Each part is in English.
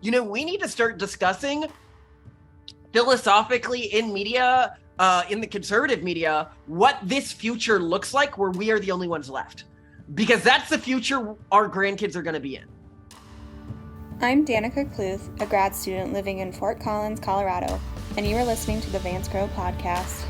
We need to start discussing philosophically in media, in the conservative media, what this future looks like where we are the only ones left. Because that's the future our grandkids are going to be in. I'm Danica Cluth, a grad student living in Fort Collins, Colorado, and you are listening to the Vance podcast.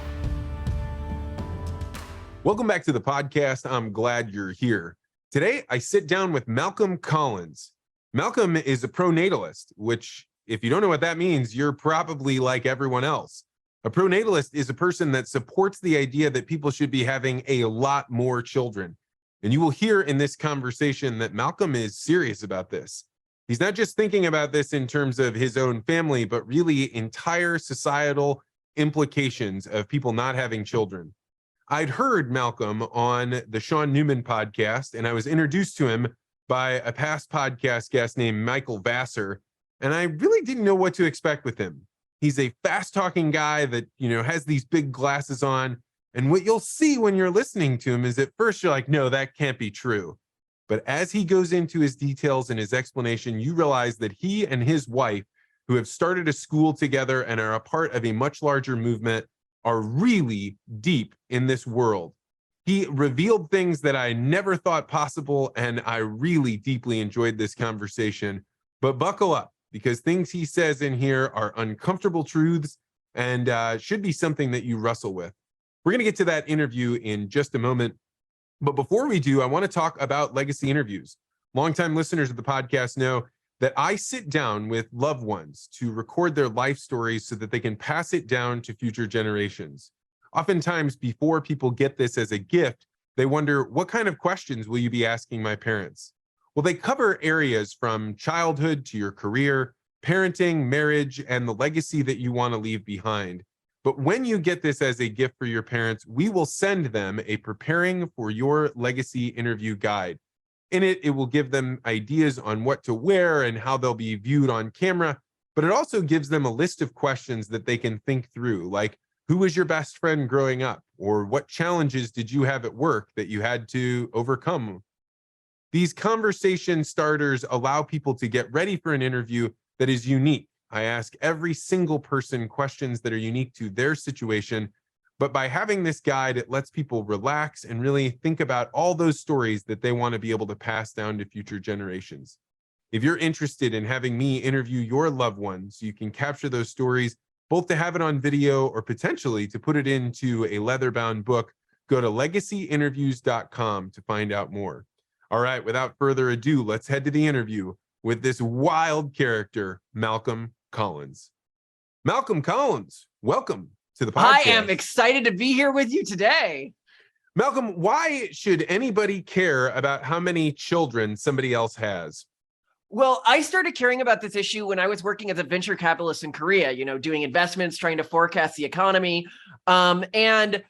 Welcome back to the podcast. I'm glad you're here. Today, I sit down with Malcolm Collins. Malcolm is a pronatalist, which, if you don't know what that means, you're probably like everyone else. A pronatalist is a person that supports the idea that people should be having a lot more children. And you will hear in this conversation that Malcolm is serious about this. He's not just thinking about this in terms of his own family, but really entire societal implications of people not having children. I'd heard Malcolm on the Sean Newman podcast, and I was introduced to him by a past podcast guest named Michael Vassar, and I really didn't know what to expect with him. He's a fast-talking guy that, has these big glasses on, and what you'll see when you're listening to him is at first you're like, no, that can't be true. But as he goes into his details and his explanation, you realize that he and his wife, who have started a school together and are a part of a much larger movement, are really deep in this world. He revealed things that I never thought possible, and I really deeply enjoyed this conversation. But buckle up, because things he says in here are uncomfortable truths and should be something that you wrestle with. We're going to get to that interview in just a moment. But before we do, I want to talk about legacy interviews. Longtime listeners of the podcast know that I sit down with loved ones to record their life stories so that they can pass it down to future generations. Oftentimes, before people get this as a gift, they wonder, what kind of questions will you be asking my parents? Well, they cover areas from childhood to your career, parenting, marriage, and the legacy that you want to leave behind. But when you get this as a gift for your parents, we will send them a Preparing for Your Legacy interview guide. In it, it will give them ideas on what to wear and how they'll be viewed on camera, but it also gives them a list of questions that they can think through, like, who was your best friend growing up? Or what challenges did you have at work that you had to overcome? These conversation starters allow people to get ready for an interview that is unique. I ask every single person questions that are unique to their situation, but by having this guide, it lets people relax and really think about all those stories that they want to be able to pass down to future generations. If you're interested in having me interview your loved ones, you can capture those stories, both to have it on video or potentially to put it into a leather-bound book. Go to legacyinterviews.com to find out more. All right, without further ado, let's head to the interview with this wild character, Malcolm Collins. Malcolm Collins, welcome to the podcast. I am excited to be here with you today. Malcolm, why should anybody care about how many children somebody else has? Well, I started caring about this issue when I was working as a venture capitalist in Korea, doing investments, trying to forecast the economy. And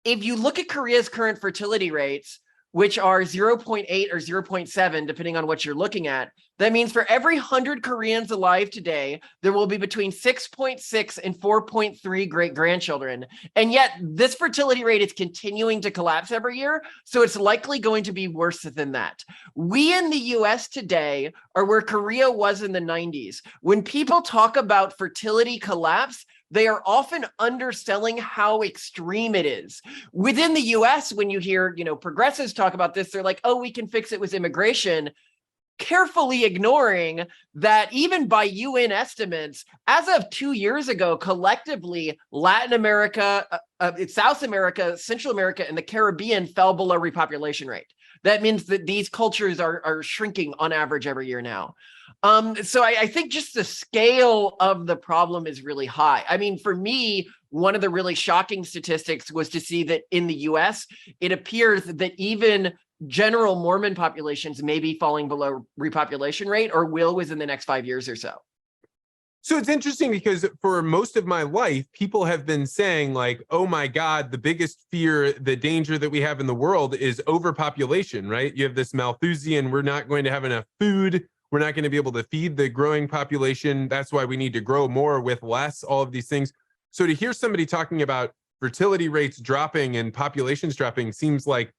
if you look at Korea's current fertility rates, which are 0.8 or 0.7, depending on what you're looking at, that means for every 100 Koreans alive today, there will be between 6.6 and 4.3 great-grandchildren. And yet this fertility rate is continuing to collapse every year, so it's likely going to be worse than that. We in the US today are where Korea was in the 90s. When people talk about fertility collapse, they are often underselling how extreme it is. Within the US, when you hear, progressives talk about this, they're like, oh, we can fix it with immigration, carefully ignoring that even by UN estimates, as of 2 years ago, collectively, Latin America, South America, Central America, and the Caribbean fell below repopulation rate. That means that these cultures are shrinking on average every year now. So I think just the scale of the problem is really high. I mean, for me, one of the really shocking statistics was to see that in the US, it appears that even general Mormon populations may be falling below repopulation rate or will within the next 5 years or so. So it's interesting because for most of my life, people have been saying like, oh my God, the biggest fear, the danger that we have in the world is overpopulation, right? You have this Malthusian, we're not going to have enough food. We're not going to be able to feed the growing population. That's why we need to grow more with less, all of these things. So to hear somebody talking about fertility rates dropping and populations dropping seems like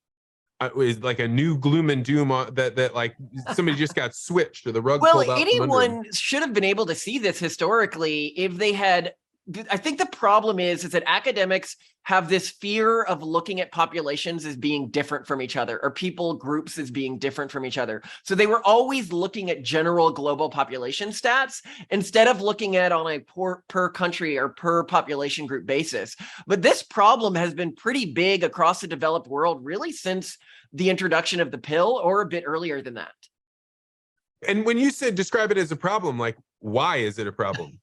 is like a new gloom and doom that like somebody just got switched or the rug Well, pulled out from under them. anyone should have been able to see this historically if they had. I think the problem is that academics have this fear of looking at populations as being different from each other, or people groups as being different from each other. So they were always looking at general global population stats instead of looking at on a per country or per population group basis. But this problem has been pretty big across the developed world really since the introduction of the pill, or a bit earlier than that. And when you said describe it as a problem, like, why is it a problem?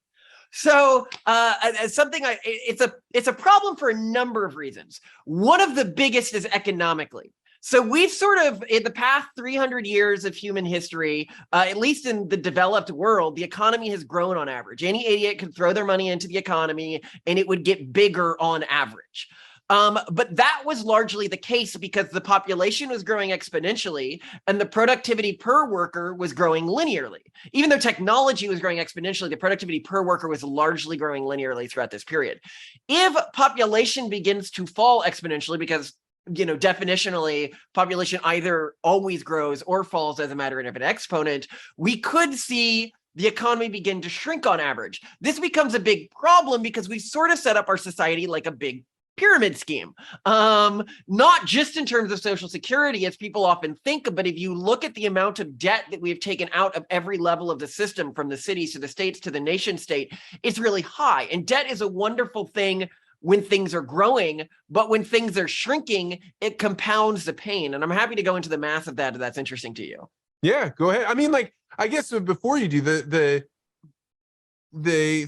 So it's a problem for a number of reasons. One of the biggest is economically. So we've sort of, in the past 300 years of human history, at least in the developed world, the economy has grown on average. Any idiot could throw their money into the economy and it would get bigger on average. But that was largely the case because the population was growing exponentially and the productivity per worker was growing linearly. Even though technology was growing exponentially, the productivity per worker was largely growing linearly throughout this period. If population begins to fall exponentially, because definitionally, population either always grows or falls as a matter of an exponent, we could see the economy begin to shrink on average. This becomes a big problem because we sort of set up our society like a big pyramid scheme, not just in terms of social security, as people often think, but if you look at the amount of debt that we've taken out of every level of the system, from the cities to the states to the nation state, it's really high. And debt is a wonderful thing when things are growing, but when things are shrinking, it compounds the pain. And I'm happy to go into the math of that if that's interesting to you. Yeah, go ahead. I mean, like, I guess before you do, the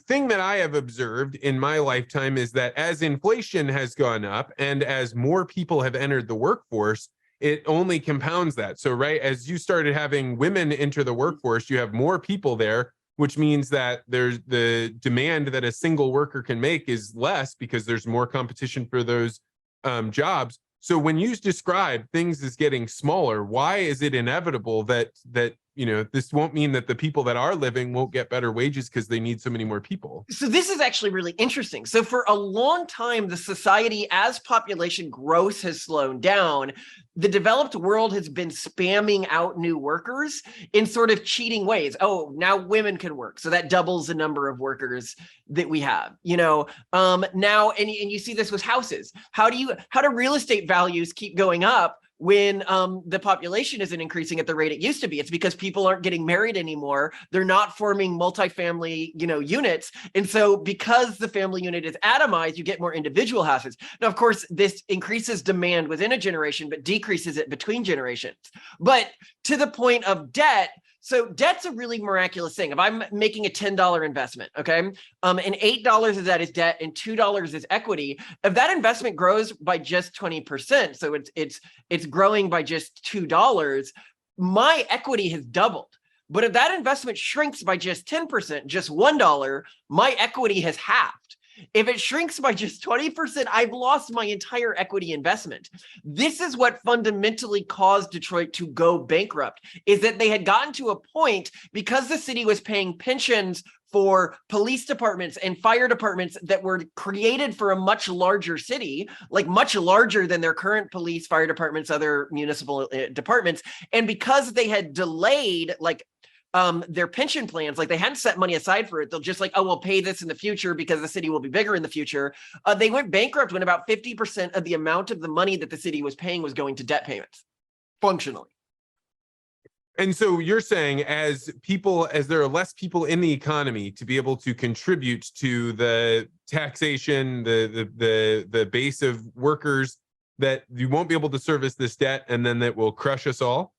thing that I have observed in my lifetime is that as inflation has gone up and as more people have entered the workforce, it only compounds that. So, right, as you started having women enter the workforce, you have more people there, which means that there's the demand that a single worker can make is less because there's more competition for those jobs. So when you describe things as getting smaller, why is it inevitable that this won't mean that the people that are living won't get better wages because they need so many more people? So this is actually really interesting. So for a long time, the society, as population growth has slowed down, the developed world has been spamming out new workers in sort of cheating ways. Oh, now women can work. So that doubles the number of workers that we have, now, and you see this with houses. How do real estate values keep going up when the population isn't increasing at the rate it used to be? It's because people aren't getting married anymore. They're not forming multifamily, units. And so because the family unit is atomized, you get more individual houses. Now, of course, this increases demand within a generation, but decreases it between generations. But to the point of debt, so debt's a really miraculous thing. If I'm making a $10 investment, okay, and $8 of that is debt and $2 is equity, if that investment grows by just 20%, so it's growing by just $2, my equity has doubled. But if that investment shrinks by just 10%, just $1, my equity has halved. If it shrinks by just 20%, I've lost my entire equity investment. This is what fundamentally caused Detroit to go bankrupt, is that they had gotten to a point, because the city was paying pensions for police departments and fire departments that were created for a much larger city, like much larger than their current police, fire departments, other municipal departments. And because they had delayed, their pension plans, like they hadn't set money aside for it. They'll just we'll pay this in the future because the city will be bigger in the future. They went bankrupt when about 50% of the amount of the money that the city was paying was going to debt payments, functionally. And so you're saying as there are less people in the economy to be able to contribute to the taxation, the base of workers, that you won't be able to service this debt, and then that will crush us all?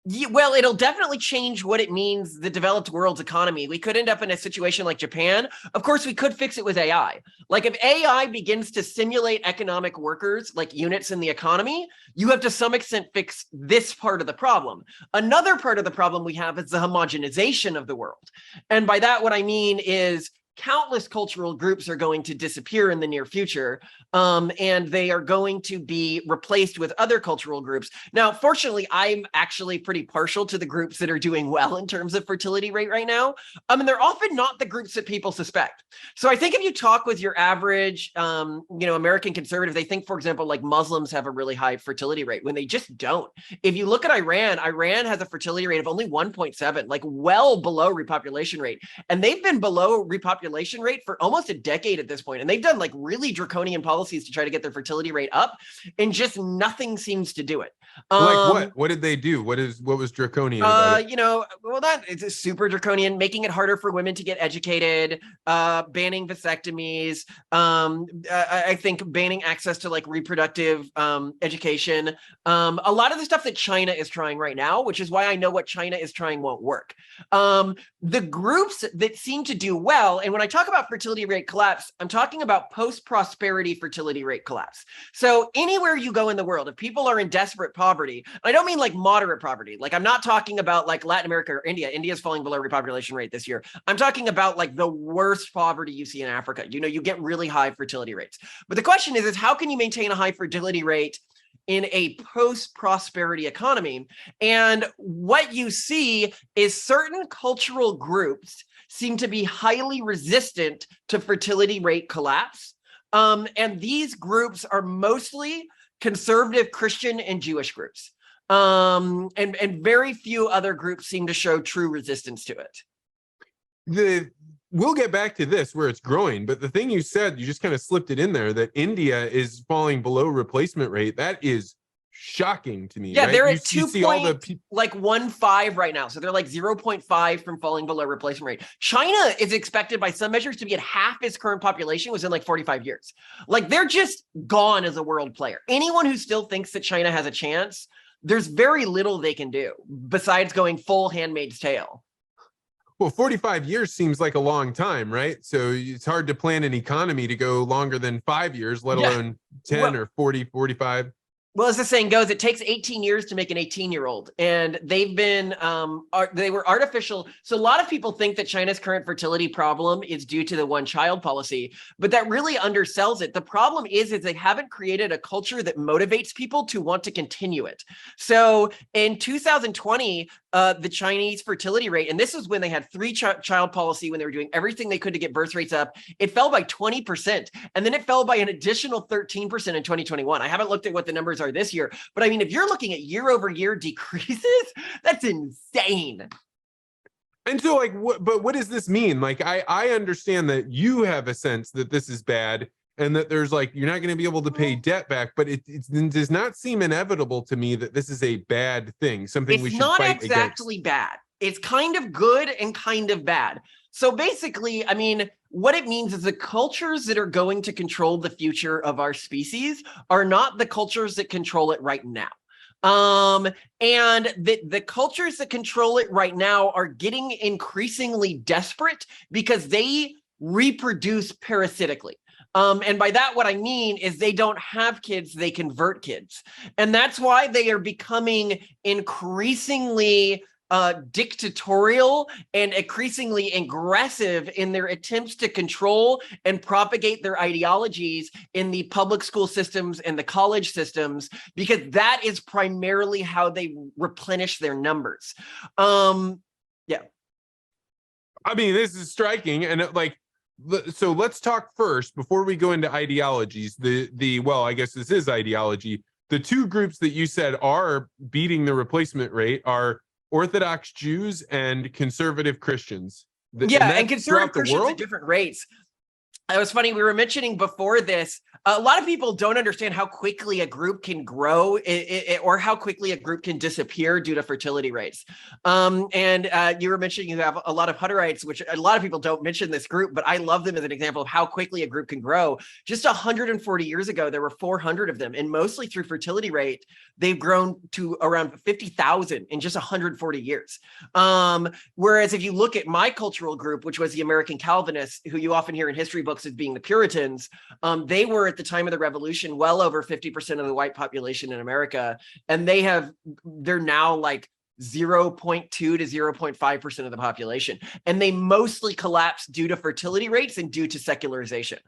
Yeah, well, it'll definitely change what it means, the developed world's economy. We could end up in a situation like Japan. Of course, we could fix it with AI. Like if AI begins to simulate economic workers, like units in the economy, you have to some extent fix this part of the problem. Another part of the problem we have is the homogenization of the world. And by that, what I mean is countless cultural groups are going to disappear in the near future, and they are going to be replaced with other cultural groups. Now, fortunately, I'm actually pretty partial to the groups that are doing well in terms of fertility rate right now. And they're often not the groups that people suspect. So I think if you talk with your average, American conservative, they think, for example, like Muslims have a really high fertility rate when they just don't. If you look at Iran has a fertility rate of only 1.7, like well below repopulation rate. And they've been below repopulation rate for almost a decade at this point. And they've done like really draconian policies to try to get their fertility rate up, and just nothing seems to do it. Like what did they do? What was draconian about it? That it's super draconian, making it harder for women to get educated, banning vasectomies, I think banning access to like reproductive education, a lot of the stuff that China is trying right now, which is why I know what China is trying won't work. The groups that seem to do well, and when I talk about fertility rate collapse, I'm talking about post-prosperity fertility rate collapse. So anywhere you go in the world, if people are in desperate poverty, I don't mean like moderate poverty. Like I'm not talking about like Latin America or India. India's falling below repopulation rate this year. I'm talking about like the worst poverty you see in Africa. You get really high fertility rates. But the question is how can you maintain a high fertility rate in a post-prosperity economy? And what you see is certain cultural groups seem to be highly resistant to fertility rate collapse. And these groups are mostly conservative Christian and Jewish groups. And very few other groups seem to show true resistance to it. We'll get back to this where it's growing, but the thing you said, you just kind of slipped it in there, that India is falling below replacement rate. That is shocking to me. Yeah, right? they're at you see all the 2.15 right now. So they're like 0.5 from falling below replacement rate. China is expected by some measures to be at half its current population within like 45 years. Like they're just gone as a world player. Anyone who still thinks that China has a chance, there's very little they can do besides going full Handmaid's Tale. Well, 45 years seems like a long time, right? So it's hard to plan an economy to go longer than 5 years, let alone 10 or 40, 45. Well, as the saying goes, it takes 18 years to make an 18-year-old, and they've been, they were artificial. So a lot of people think that China's current fertility problem is due to the one-child policy, but that really undersells it. The problem is they haven't created a culture that motivates people to want to continue it. So in 2020, the Chinese fertility rate, and this is when they had three-child policy, when they were doing everything they could to get birth rates up, it fell by 20%, and then it fell by an additional 13% in 2021. I haven't looked at what the numbers are this year, but I mean, if you're looking at year-over-year decreases, that's insane. And so like, what does this mean? Like, I understand that you have a sense that this is bad and that there's like, you're not going to be able to pay debt back, but it does not seem inevitable to me that this is a bad thing, something we should fight against. It's not exactly bad. It's kind of good and kind of bad. So basically, I mean, what it means is the cultures that are going to control the future of our species are not the cultures that control it right now. And the cultures that control it right now are getting increasingly desperate because they reproduce parasitically. And by that, what I mean is they don't have kids, they convert kids. And that's why they are becoming increasingly dictatorial and increasingly aggressive in their attempts to control and propagate their ideologies in the public school systems and the college systems, because that is primarily how they replenish their numbers. Yeah. I mean, this is striking. And so let's talk first before we go into ideologies. Well, I guess this is ideology. The two groups that you said are beating the replacement rate are Orthodox Jews and conservative Christians. And conservative Christians at different rates. It was funny, we were mentioning before this, a lot of people don't understand how quickly a group can grow or how quickly a group can disappear due to fertility rates. And you were mentioning you have a lot of Hutterites, which a lot of people don't mention this group, but I love them as an example of how quickly a group can grow. Just 140 years ago, there were 400 of them, and mostly through fertility rate, they've grown to around 50,000 in just 140 years. Whereas if you look at my cultural group, which was the American Calvinists, who you often hear in history books as being the Puritans, they were at the time of the Revolution well over 50% of the white population in America, and they're now like 0.2 to 0.5% of the population. And they mostly collapse due to fertility rates and due to secularization.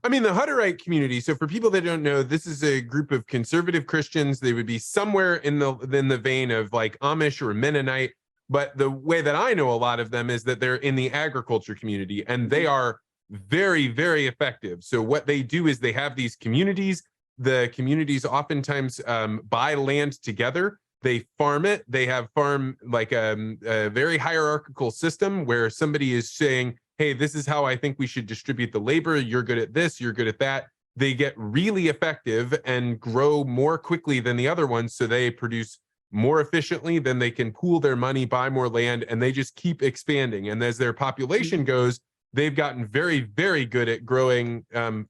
I mean, the Hutterite community. So for people that don't know, this is a group of conservative Christians. They would be somewhere in the vein of like Amish or Mennonite. But the way that I know a lot of them is that they're in the agriculture community, and they are very, very effective. So what they do is they have these communities. The communities oftentimes buy land together. They farm it. They have farm like a very hierarchical system where somebody is saying, hey, this is how I think we should distribute the labor. You're good at this, you're good at that. They get really effective and grow more quickly than the other ones. So they produce more efficiently, then they can pool their money, buy more land, and they just keep expanding. And as their population goes, they've gotten very, very good at growing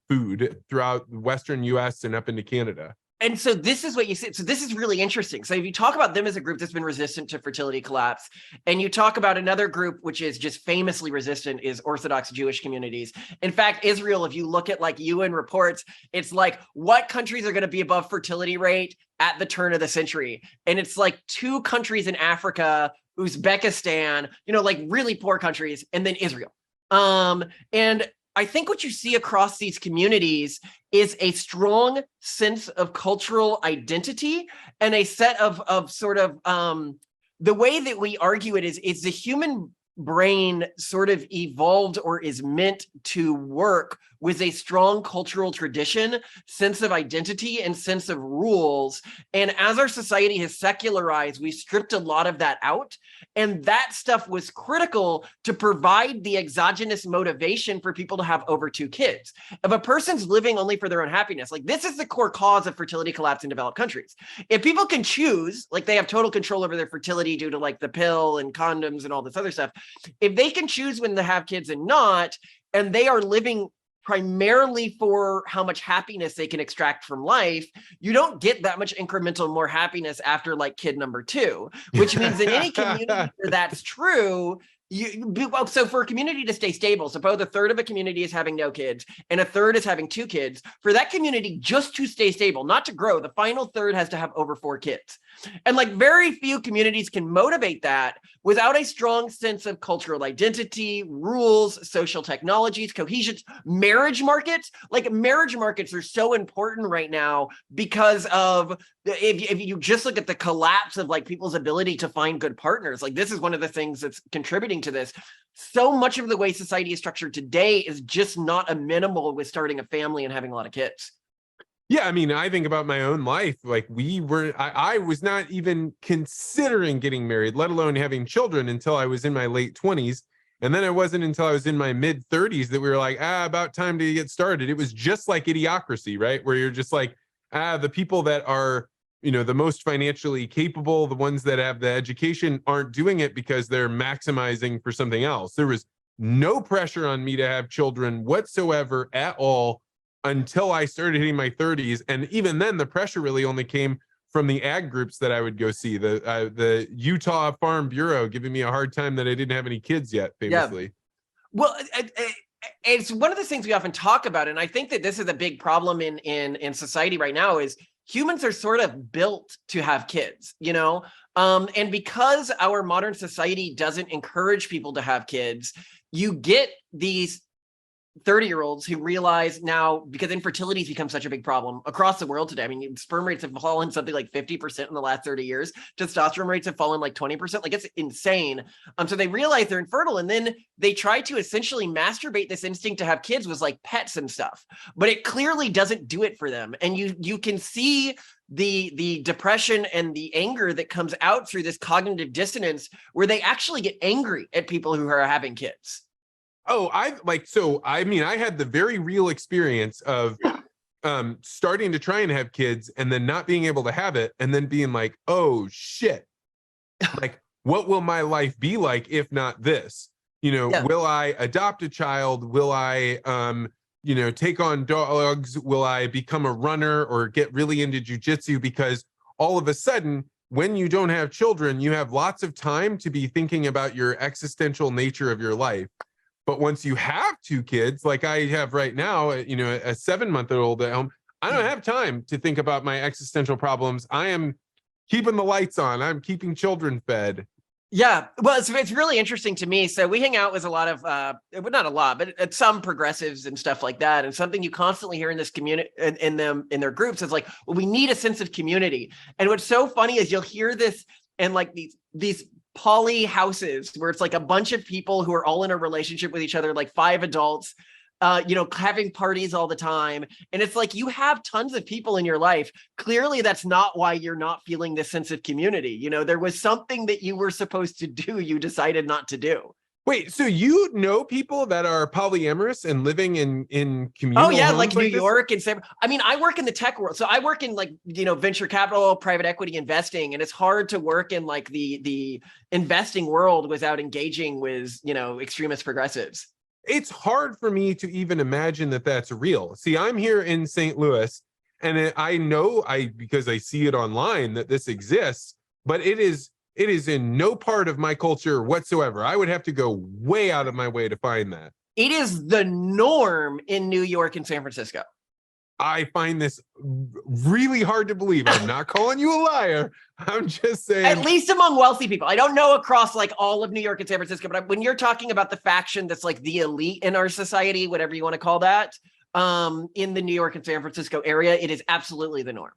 food throughout the Western US and up into Canada. And so this is what you see. So this is really interesting. So if you talk about them as a group that's been resistant to fertility collapse, and you talk about another group which is just famously resistant is Orthodox Jewish communities. In fact, Israel, if you look at like UN reports, it's like what countries are going to be above fertility rate at the turn of the century. And it's like 2 countries in Africa, Uzbekistan, like really poor countries, and then Israel. And I think what you see across these communities is a strong sense of cultural identity and a set of sort of the way that we argue it is the human brain sort of evolved or is meant to work with a strong cultural tradition, sense of identity, and sense of rules. And as our society has secularized, we stripped a lot of that out. And that stuff was critical to provide the exogenous motivation for people to have over 2 kids. If a person's living only for their own happiness, like this is the core cause of fertility collapse in developed countries. If people can choose, like they have total control over their fertility due to like the pill and condoms and all this other stuff, if they can choose when to have kids and not, and they are living primarily for how much happiness they can extract from life, you don't get that much incremental more happiness after like kid number 2, which means in any community where that's true, so for a community to stay stable, suppose a third of a community is having no kids and a third is having 2 kids. For that community just to stay stable, not to grow, the final third has to have over 4 kids. And like very few communities can motivate that without a strong sense of cultural identity, rules, social technologies, cohesion, marriage markets. Like marriage markets are so important right now because of if you just look at the collapse of like people's ability to find good partners, like this is one of the things that's contributing to this. So much of the way society is structured today is just not amenable with starting a family and having a lot of kids. Yeah, I mean, I think about my own life. Like I was not even considering getting married, let alone having children until I was in my late 20s. And then it wasn't until I was in my mid 30s that we were like, about time to get started. It was just like Idiocracy, right? Where you're just like, the people that are, the most financially capable, the ones that have the education aren't doing it because they're maximizing for something else. There was no pressure on me to have children whatsoever at all until I started hitting my 30s. And even then, the pressure really only came from the ag groups that I would go see. The Utah Farm Bureau giving me a hard time that I didn't have any kids yet, famously. Yeah. Well, it's one of the things we often talk about. And I think that this is a big problem in society right now is humans are sort of built to have kids, and because our modern society doesn't encourage people to have kids, you get these 30-year-olds who realize now, because infertility has become such a big problem across the world today. I mean, sperm rates have fallen something like 50% in the last 30 years. Testosterone rates have fallen like 20%. Like it's insane. So they realize they're infertile, and then they try to essentially masturbate this instinct to have kids with like pets and stuff. But it clearly doesn't do it for them. And you can see the depression and the anger that comes out through this cognitive dissonance, where they actually get angry at people who are having kids. Oh, I had the very real experience of starting to try and have kids and then not being able to have it, and then being like, oh shit, like what will my life be like if not this? Will I adopt a child? Will I take on dogs? Will I become a runner or get really into jujitsu? Because all of a sudden, when you don't have children, you have lots of time to be thinking about your existential nature of your life. But once you have 2 kids, like I have right now, a 7-month-old at home, I don't have time to think about my existential problems. I am keeping the lights on. I'm keeping children fed. Yeah, well, it's really interesting to me. So we hang out with a lot of, well, not a lot, but some progressives and stuff like that. And something you constantly hear in this community, in their groups, is like, well, we need a sense of community. And what's so funny is you'll hear this in like these poly houses where it's like a bunch of people who are all in a relationship with each other, like 5 adults, having parties all the time. And it's like, you have tons of people in your life. Clearly, that's not why you're not feeling this sense of community. There was something that you were supposed to do, you decided not to do. Wait, so you know people that are polyamorous and living in communal Oh yeah, homes like New this? York and I work in the tech world. So I work in venture capital, private equity investing, and it's hard to work in like the investing world without engaging with, extremist progressives. It's hard for me to even imagine that that's real. See, I'm here in St. Louis, and I know because I see it online that this exists, but it is in no part of my culture whatsoever. I would have to go way out of my way to find that. It is the norm in New York and San Francisco. I find this really hard to believe. I'm not calling you a liar. I'm just saying. At least among wealthy people. I don't know across like all of New York and San Francisco, but when you're talking about the faction that's like the elite in our society, whatever you want to call that, in the New York and San Francisco area, it is absolutely the norm.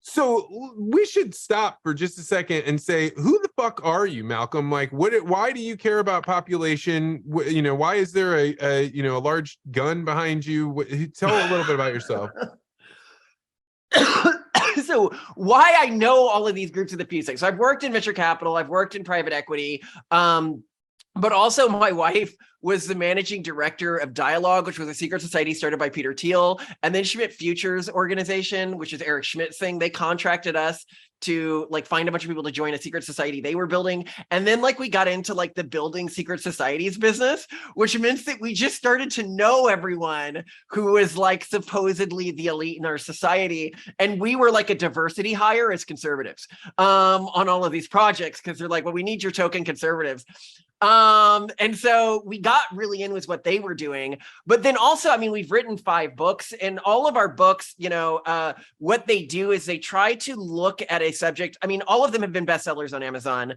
So we should stop for just a second and say, who the fuck are you, Malcolm? Like, why do you care about population? Why is there a large gun behind you? Tell a little bit about yourself. So why I know all of these groups of the peace thing. So I've worked in venture capital, I've worked in private equity, but also my wife was the managing director of Dialogue, which was a secret society started by Peter Thiel, and then Schmidt Futures organization, which is Eric Schmidt's thing. They contracted us to like find a bunch of people to join a secret society they were building. And then like we got into like the building secret societies business, which meant that we just started to know everyone who was like supposedly the elite in our society. And we were like a diversity hire as conservatives on all of these projects, because they're like, well, we need your token conservatives. And so we got really in with what they were doing. But then also, I mean, we've written 5 books, and all of our books, what they do is they try to look at a subject. I mean, all of them have been bestsellers on Amazon.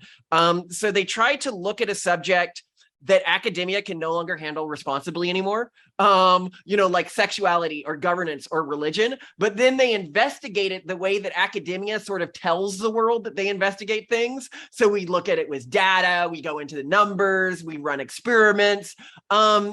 So they try to look at a subject that academia can no longer handle responsibly anymore, like sexuality or governance or religion, but then they investigate it the way that academia sort of tells the world that they investigate things. So we look at it with data, we go into the numbers, we run experiments, so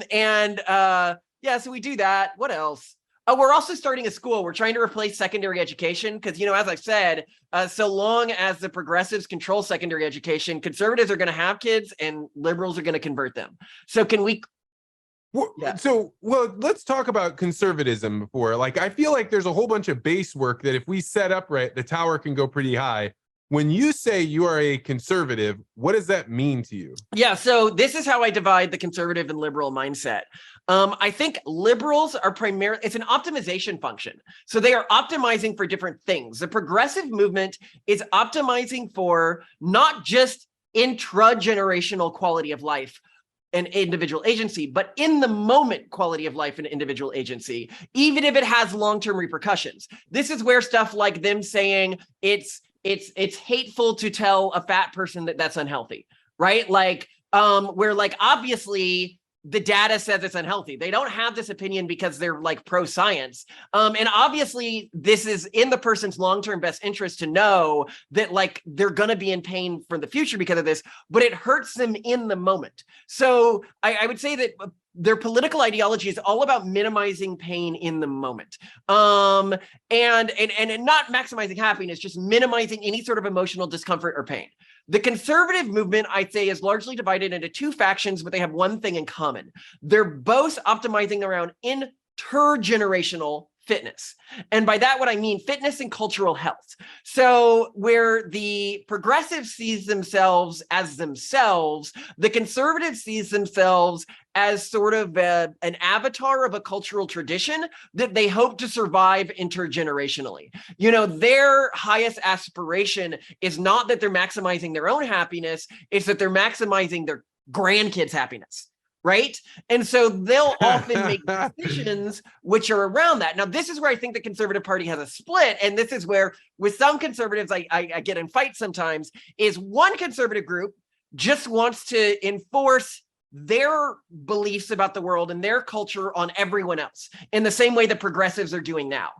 we do that. What else? We're also starting a school. We're trying to replace secondary education because, as I've said, so long as the progressives control secondary education, conservatives are going to have kids and liberals are going to convert them. So can we? Yeah. So, let's talk about conservatism before. Like, I feel like there's a whole bunch of base work that if we set up right, the tower can go pretty high. When you say you are a conservative, what does that mean to you? Yeah, so this is how I divide the conservative and liberal mindset. I think liberals are primarily, it's an optimization function. So they are optimizing for different things. The progressive movement is optimizing for not just intra-generational quality of life and individual agency, but in the moment quality of life and individual agency, even if it has long-term repercussions. This is where stuff like them saying it's hateful to tell a fat person that that's unhealthy, right? Like, where like, obviously the data says it's unhealthy. They don't have this opinion because they're like pro-science. And obviously this is in the person's long-term best interest to know that like they're going to be in pain for the future because of this, but it hurts them in the moment. So I would say that their political ideology is all about minimizing pain in the moment, and not maximizing happiness, just minimizing any sort of emotional discomfort or pain. The conservative movement, I'd say, is largely divided into 2 factions, but they have one thing in common. They're both optimizing around intergenerational fitness. And by that, what I mean, fitness and cultural health. So where the progressive sees themselves as themselves, the conservative sees themselves as sort of an avatar of a cultural tradition that they hope to survive intergenerationally. Their highest aspiration is not that they're maximizing their own happiness, it's that they're maximizing their grandkids' happiness. right? And so they'll often make decisions which are around that. Now, this is where I think the Conservative Party has a split. And this is where, with some conservatives, I get in fights sometimes, is one conservative group just wants to enforce their beliefs about the world and their culture on everyone else in the same way that progressives are doing now.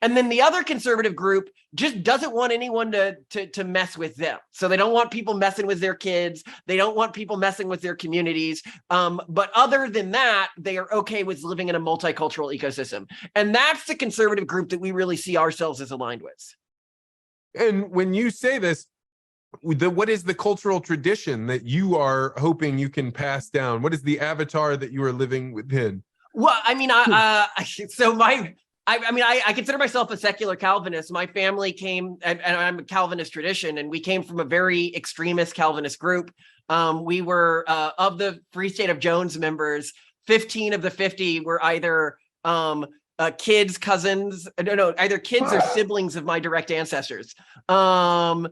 And then the other conservative group just doesn't want anyone to mess with them. So they don't want people messing with their kids. They don't want people messing with their communities. But other than that, they are okay with living in a multicultural ecosystem. And that's the conservative group that we really see ourselves as aligned with. And when you say this, what is the cultural tradition that you are hoping you can pass down? What is the avatar that you are living within? Well, I mean, I consider myself a secular Calvinist. My family came, and I'm a Calvinist tradition, and we came from a very extremist Calvinist group. We were, of the Free State of Jones members, 15 of the 50 were either kids, cousins, either kids or siblings of my direct ancestors. And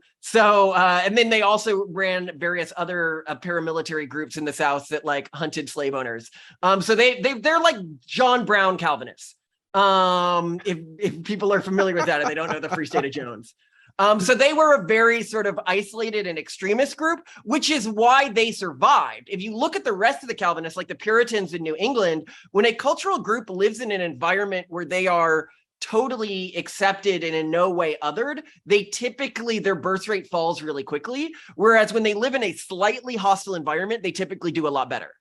then they also ran various other paramilitary groups in the South that like hunted slave owners. So they're like John Brown Calvinists. If people are familiar with that and they don't know the Free State of Jones. So they were a very sort of isolated and extremist group, which is why they survived. If you look at the rest of the Calvinists, like the Puritans in New England, when a cultural group lives in an environment where they are totally accepted and in no way othered, they typically, their birth rate falls really quickly. Whereas when they live in a slightly hostile environment, they typically do a lot better.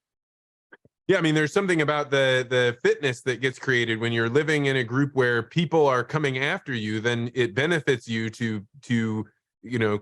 Yeah, I mean, there's something about the fitness that gets created when you're living in a group where people are coming after you. Then it benefits you to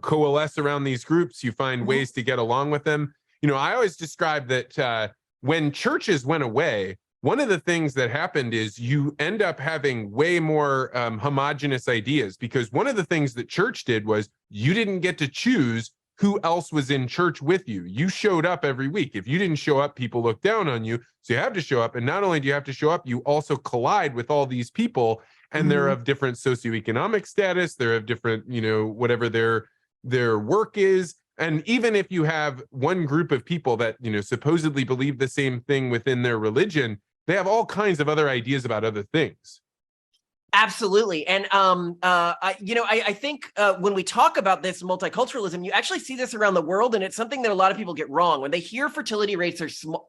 coalesce around these groups. You find ways to get along with them. I always describe that when churches went away, one of the things that happened is you end up having way more homogenous ideas, because one of the things that church did was you didn't get to choose who else was in church with you. You showed up every week. If you didn't show up, people looked down on you. So you have to show up. And not only do you have to show up, you also collide with all these people, and they're of different socioeconomic status. They're of different, whatever their work is. And even if you have one group of people that, supposedly believe the same thing within their religion, they have all kinds of other ideas about other things. Absolutely. And, I think when we talk about this multiculturalism, you actually see this around the world, and it's something that a lot of people get wrong. When they hear fertility rates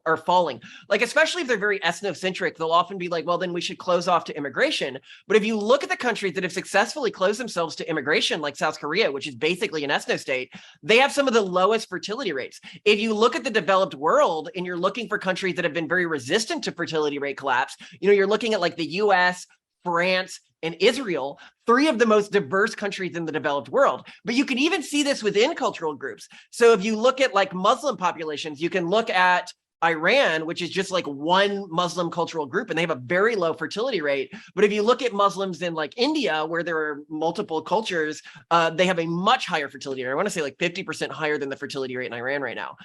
are falling, like, especially if they're very ethnocentric, they'll often be like, well, then we should close off to immigration. But if you look at the countries that have successfully closed themselves to immigration, like South Korea, which is basically an ethno state, they have some of the lowest fertility rates. If you look at the developed world and you're looking for countries that have been very resistant to fertility rate collapse, you're looking at like the US, France, and Israel, three of the most diverse countries in the developed world. But you can even see this within cultural groups. So if you look at like Muslim populations, you can look at Iran, which is just like one Muslim cultural group, and they have a very low fertility rate. But if you look at Muslims in like India, where there are multiple cultures, they have a much higher fertility rate. I want to say like 50% higher than the fertility rate in Iran right now.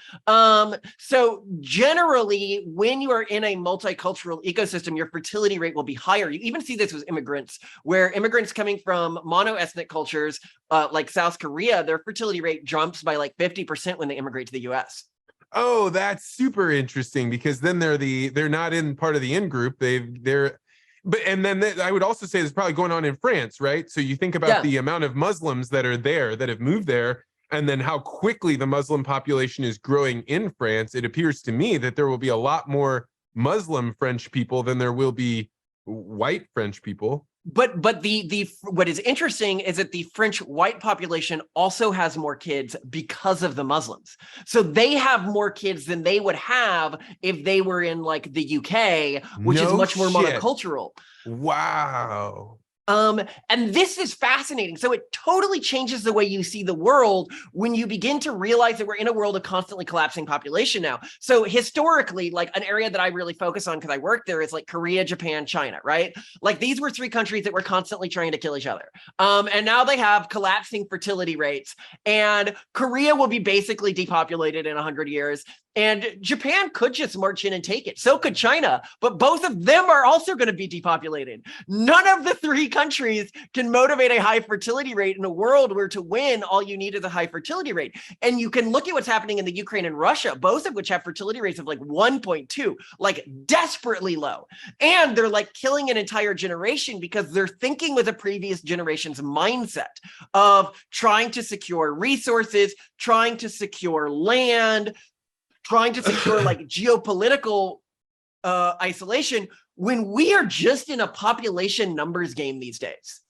So generally, when you are in a multicultural ecosystem, your fertility rate will be higher. You even see this with immigrants, where immigrants coming from mono-ethnic cultures like South Korea, their fertility rate jumps by like 50% when they immigrate to the US. Oh, that's super interesting, because then they're not in part of the in group. I would also say there's probably going on in France, right? So you think about the amount of Muslims that are there, that have moved there, and then how quickly the Muslim population is growing in France. It appears to me that there will be a lot more Muslim French people than there will be white French people. But the what is interesting is that the French white population also has more kids because of the Muslims. So they have more kids than they would have if they were in like the UK, which is much more monocultural. Wow. And this is fascinating. So it totally changes the way you see the world when you begin to realize that we're in a world of constantly collapsing population now. So historically, like an area that I really focus on because I work there is like Korea, Japan, China, right? Like these were three countries that were constantly trying to kill each other. And now they have collapsing fertility rates, and Korea will be basically depopulated in 100 years. And Japan could just march in and take it. So could China, but both of them are also going to be depopulated. None of the three countries countries can motivate a high fertility rate in a world where to win, all you need is a high fertility rate. And you can look at what's happening in the Ukraine and Russia, both of which have fertility rates of like 1.2, like desperately low. And they're like killing an entire generation because they're thinking with a previous generation's mindset of trying to secure resources, trying to secure land, trying to secure like geopolitical isolation, when we are just in a population numbers game these days.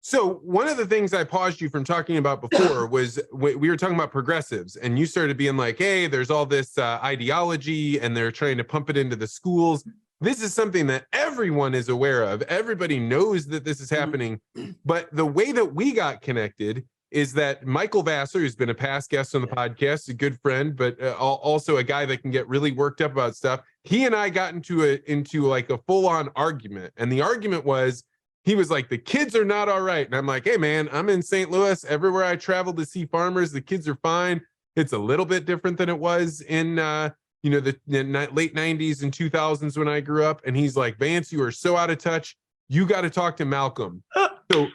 So one of the things I paused you from talking about before was we were talking about progressives, and you started being like, hey, there's all this ideology and they're trying to pump it into the schools. This is something that everyone is aware of. Everybody knows that this is happening. But the way that we got connected is that Michael Vassar, who's been a past guest on the podcast, a good friend, but also a guy that can get really worked up about stuff. He and I got into like a full-on argument. And the argument was, he was like, the kids are not all right. And I'm like, hey, man, I'm in St. Louis. Everywhere I travel to see farmers, the kids are fine. It's a little bit different than it was in, the late 90s and 2000s when I grew up. And he's like, Vance, you are so out of touch. You got to talk to Malcolm. So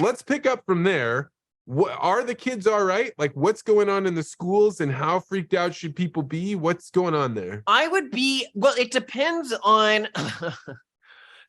let's pick up from there. Are the kids all right? Like, what's going on in the schools and how freaked out should people be? What's going on there? It depends on...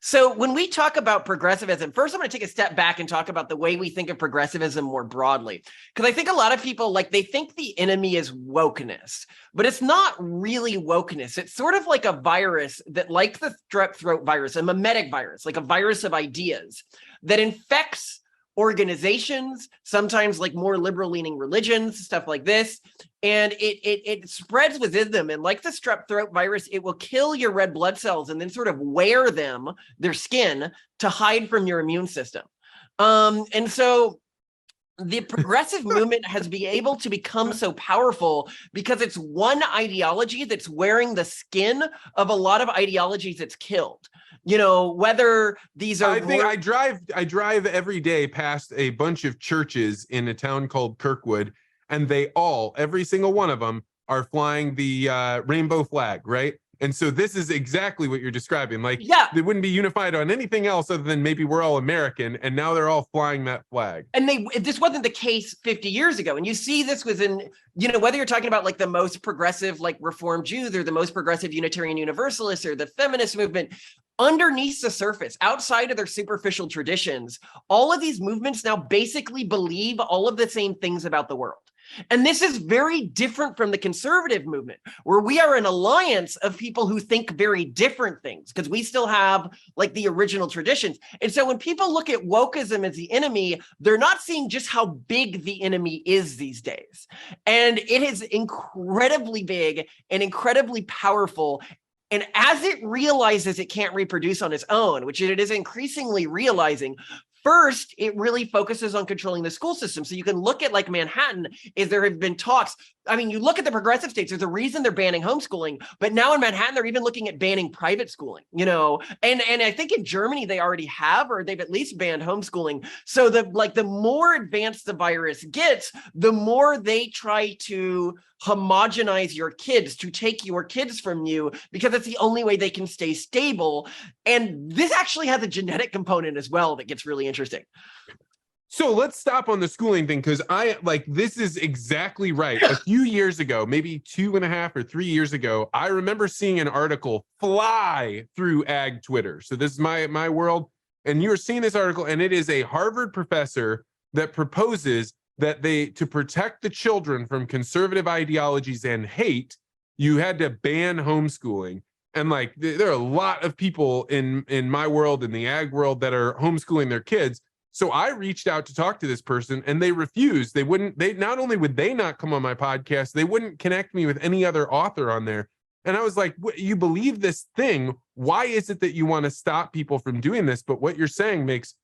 So when we talk about progressivism, first I'm going to take a step back and talk about the way we think of progressivism more broadly. Because I think a lot of people, they think the enemy is wokeness, but it's not really wokeness. It's sort of like a virus that, like the strep throat virus, a mimetic virus, like a virus of ideas that infects organizations, sometimes like more liberal leaning religions, stuff like this. And it spreads within them. And like the strep throat virus, it will kill your red blood cells and then sort of wear them, their skin, to hide from your immune system. And so the progressive movement has been able to become so powerful because it's one ideology that's wearing the skin of a lot of ideologies it's killed. Whether these are... I drive every day past a bunch of churches in a town called Kirkwood, and every single one of them are flying the rainbow flag, right? And so this is exactly what you're describing. Like, yeah, they wouldn't be unified on anything else other than maybe we're all American, and now they're all flying that flag. And this wasn't the case 50 years ago. And you see this within, whether you're talking about like the most progressive, like Reformed Jews, or the most progressive Unitarian Universalists, or the feminist movement, underneath the surface, outside of their superficial traditions, all of these movements now basically believe all of the same things about the world. And this is very different from the conservative movement, where we are an alliance of people who think very different things, because we still have like the original traditions. And so when people look at wokeism as the enemy, they're not seeing just how big the enemy is these days. And it is incredibly big and incredibly powerful. And as it realizes it can't reproduce on its own, which it is increasingly realizing, first, it really focuses on controlling the school system. So you can look at like Manhattan, there have been talks. I mean, you look at the progressive states, there's a reason they're banning homeschooling, but now in Manhattan, they're even looking at banning private schooling, and I think in Germany, they already have, or they've at least banned homeschooling. So the more advanced the virus gets, the more they try to homogenize your kids, to take your kids from you, because it's the only way they can stay stable. And this actually has a genetic component as well that gets really interesting. So let's stop on the schooling thing, because this is exactly right. A few years ago, maybe 2.5 or 3 years ago, I remember seeing an article fly through ag Twitter. So this is my world. And you were seeing this article, and it is a Harvard professor that proposes that to protect the children from conservative ideologies and hate, you had to ban homeschooling. And there are a lot of people in my world, in the ag world, that are homeschooling their kids. So I reached out to talk to this person, and they refused. They not only would they not come on my podcast, they wouldn't connect me with any other author on there. And I was like, you believe this thing? Why is it that you want to stop people from doing this? But what you're saying makes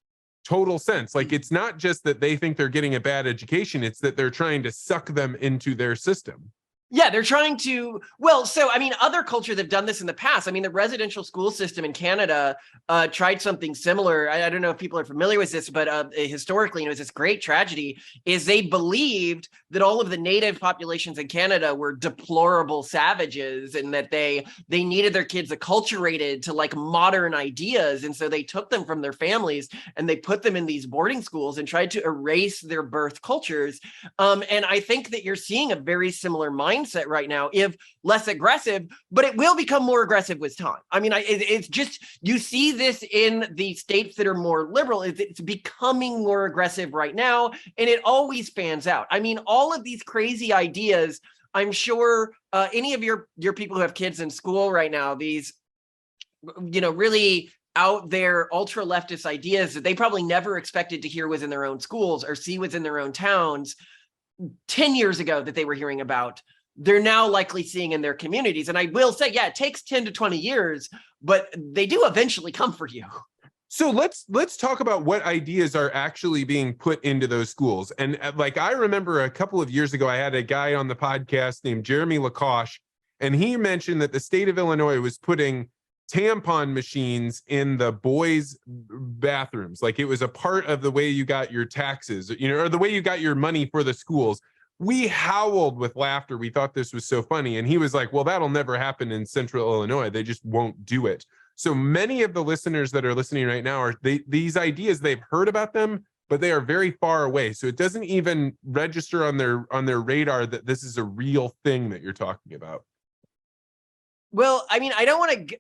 total sense. It's not just that they think they're getting a bad education, it's that they're trying to suck them into their system. Yeah, they're trying to, so I mean, other cultures have done this in the past. I mean, the residential school system in Canada tried something similar. I don't know if people are familiar with this, but historically, it was this great tragedy, is they believed that all of the native populations in Canada were deplorable savages and that they needed their kids acculturated to like modern ideas. And so they took them from their families and they put them in these boarding schools and tried to erase their birth cultures. And I think that you're seeing a very similar mindset right now, if less aggressive, but it will become more aggressive with time. I mean, it's just, you see this in the states that are more liberal. It's becoming more aggressive right now, and it always fans out. I mean, all of these crazy ideas, I'm sure any of your people who have kids in school right now, these, really out there ultra leftist ideas that they probably never expected to hear within their own schools or see within their own towns 10 years ago that they were hearing about, they're now likely seeing in their communities. And I will say, yeah, it takes 10 to 20 years, but they do eventually come for you. So let's talk about what ideas are actually being put into those schools. And like, I remember a couple of years ago, I had a guy on the podcast named Jeremy Lacoche, and he mentioned that the state of Illinois was putting tampon machines in the boys' bathrooms. Like, it was a part of the way you got your taxes, or the way you got your money for the schools. We howled with laughter. We thought this was so funny. And he was like, well, that'll never happen in central Illinois. They just won't do it. So many of the listeners that are listening right now these ideas, they've heard about them, but they are very far away. So it doesn't even register on their radar that this is a real thing that you're talking about. Well, I mean, I don't want to.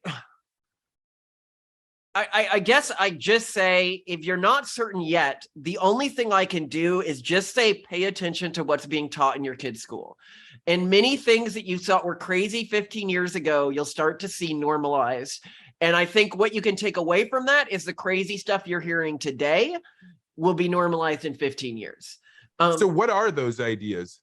I guess I just say, if you're not certain yet, the only thing I can do is just say, pay attention to what's being taught in your kid's school. And many things that you thought were crazy 15 years ago, you'll start to see normalized. And I think what you can take away from that is the crazy stuff you're hearing today will be normalized in 15 years. So what are those ideas?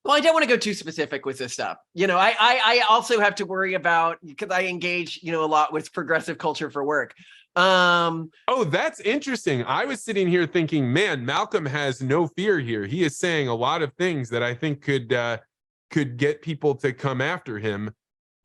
Well, I don't want to go too specific with this stuff. I also have to worry about, because I engage, a lot with progressive culture for work. Oh, that's interesting. I was sitting here thinking, man, Malcolm has no fear here. He is saying a lot of things that I think could get people to come after him.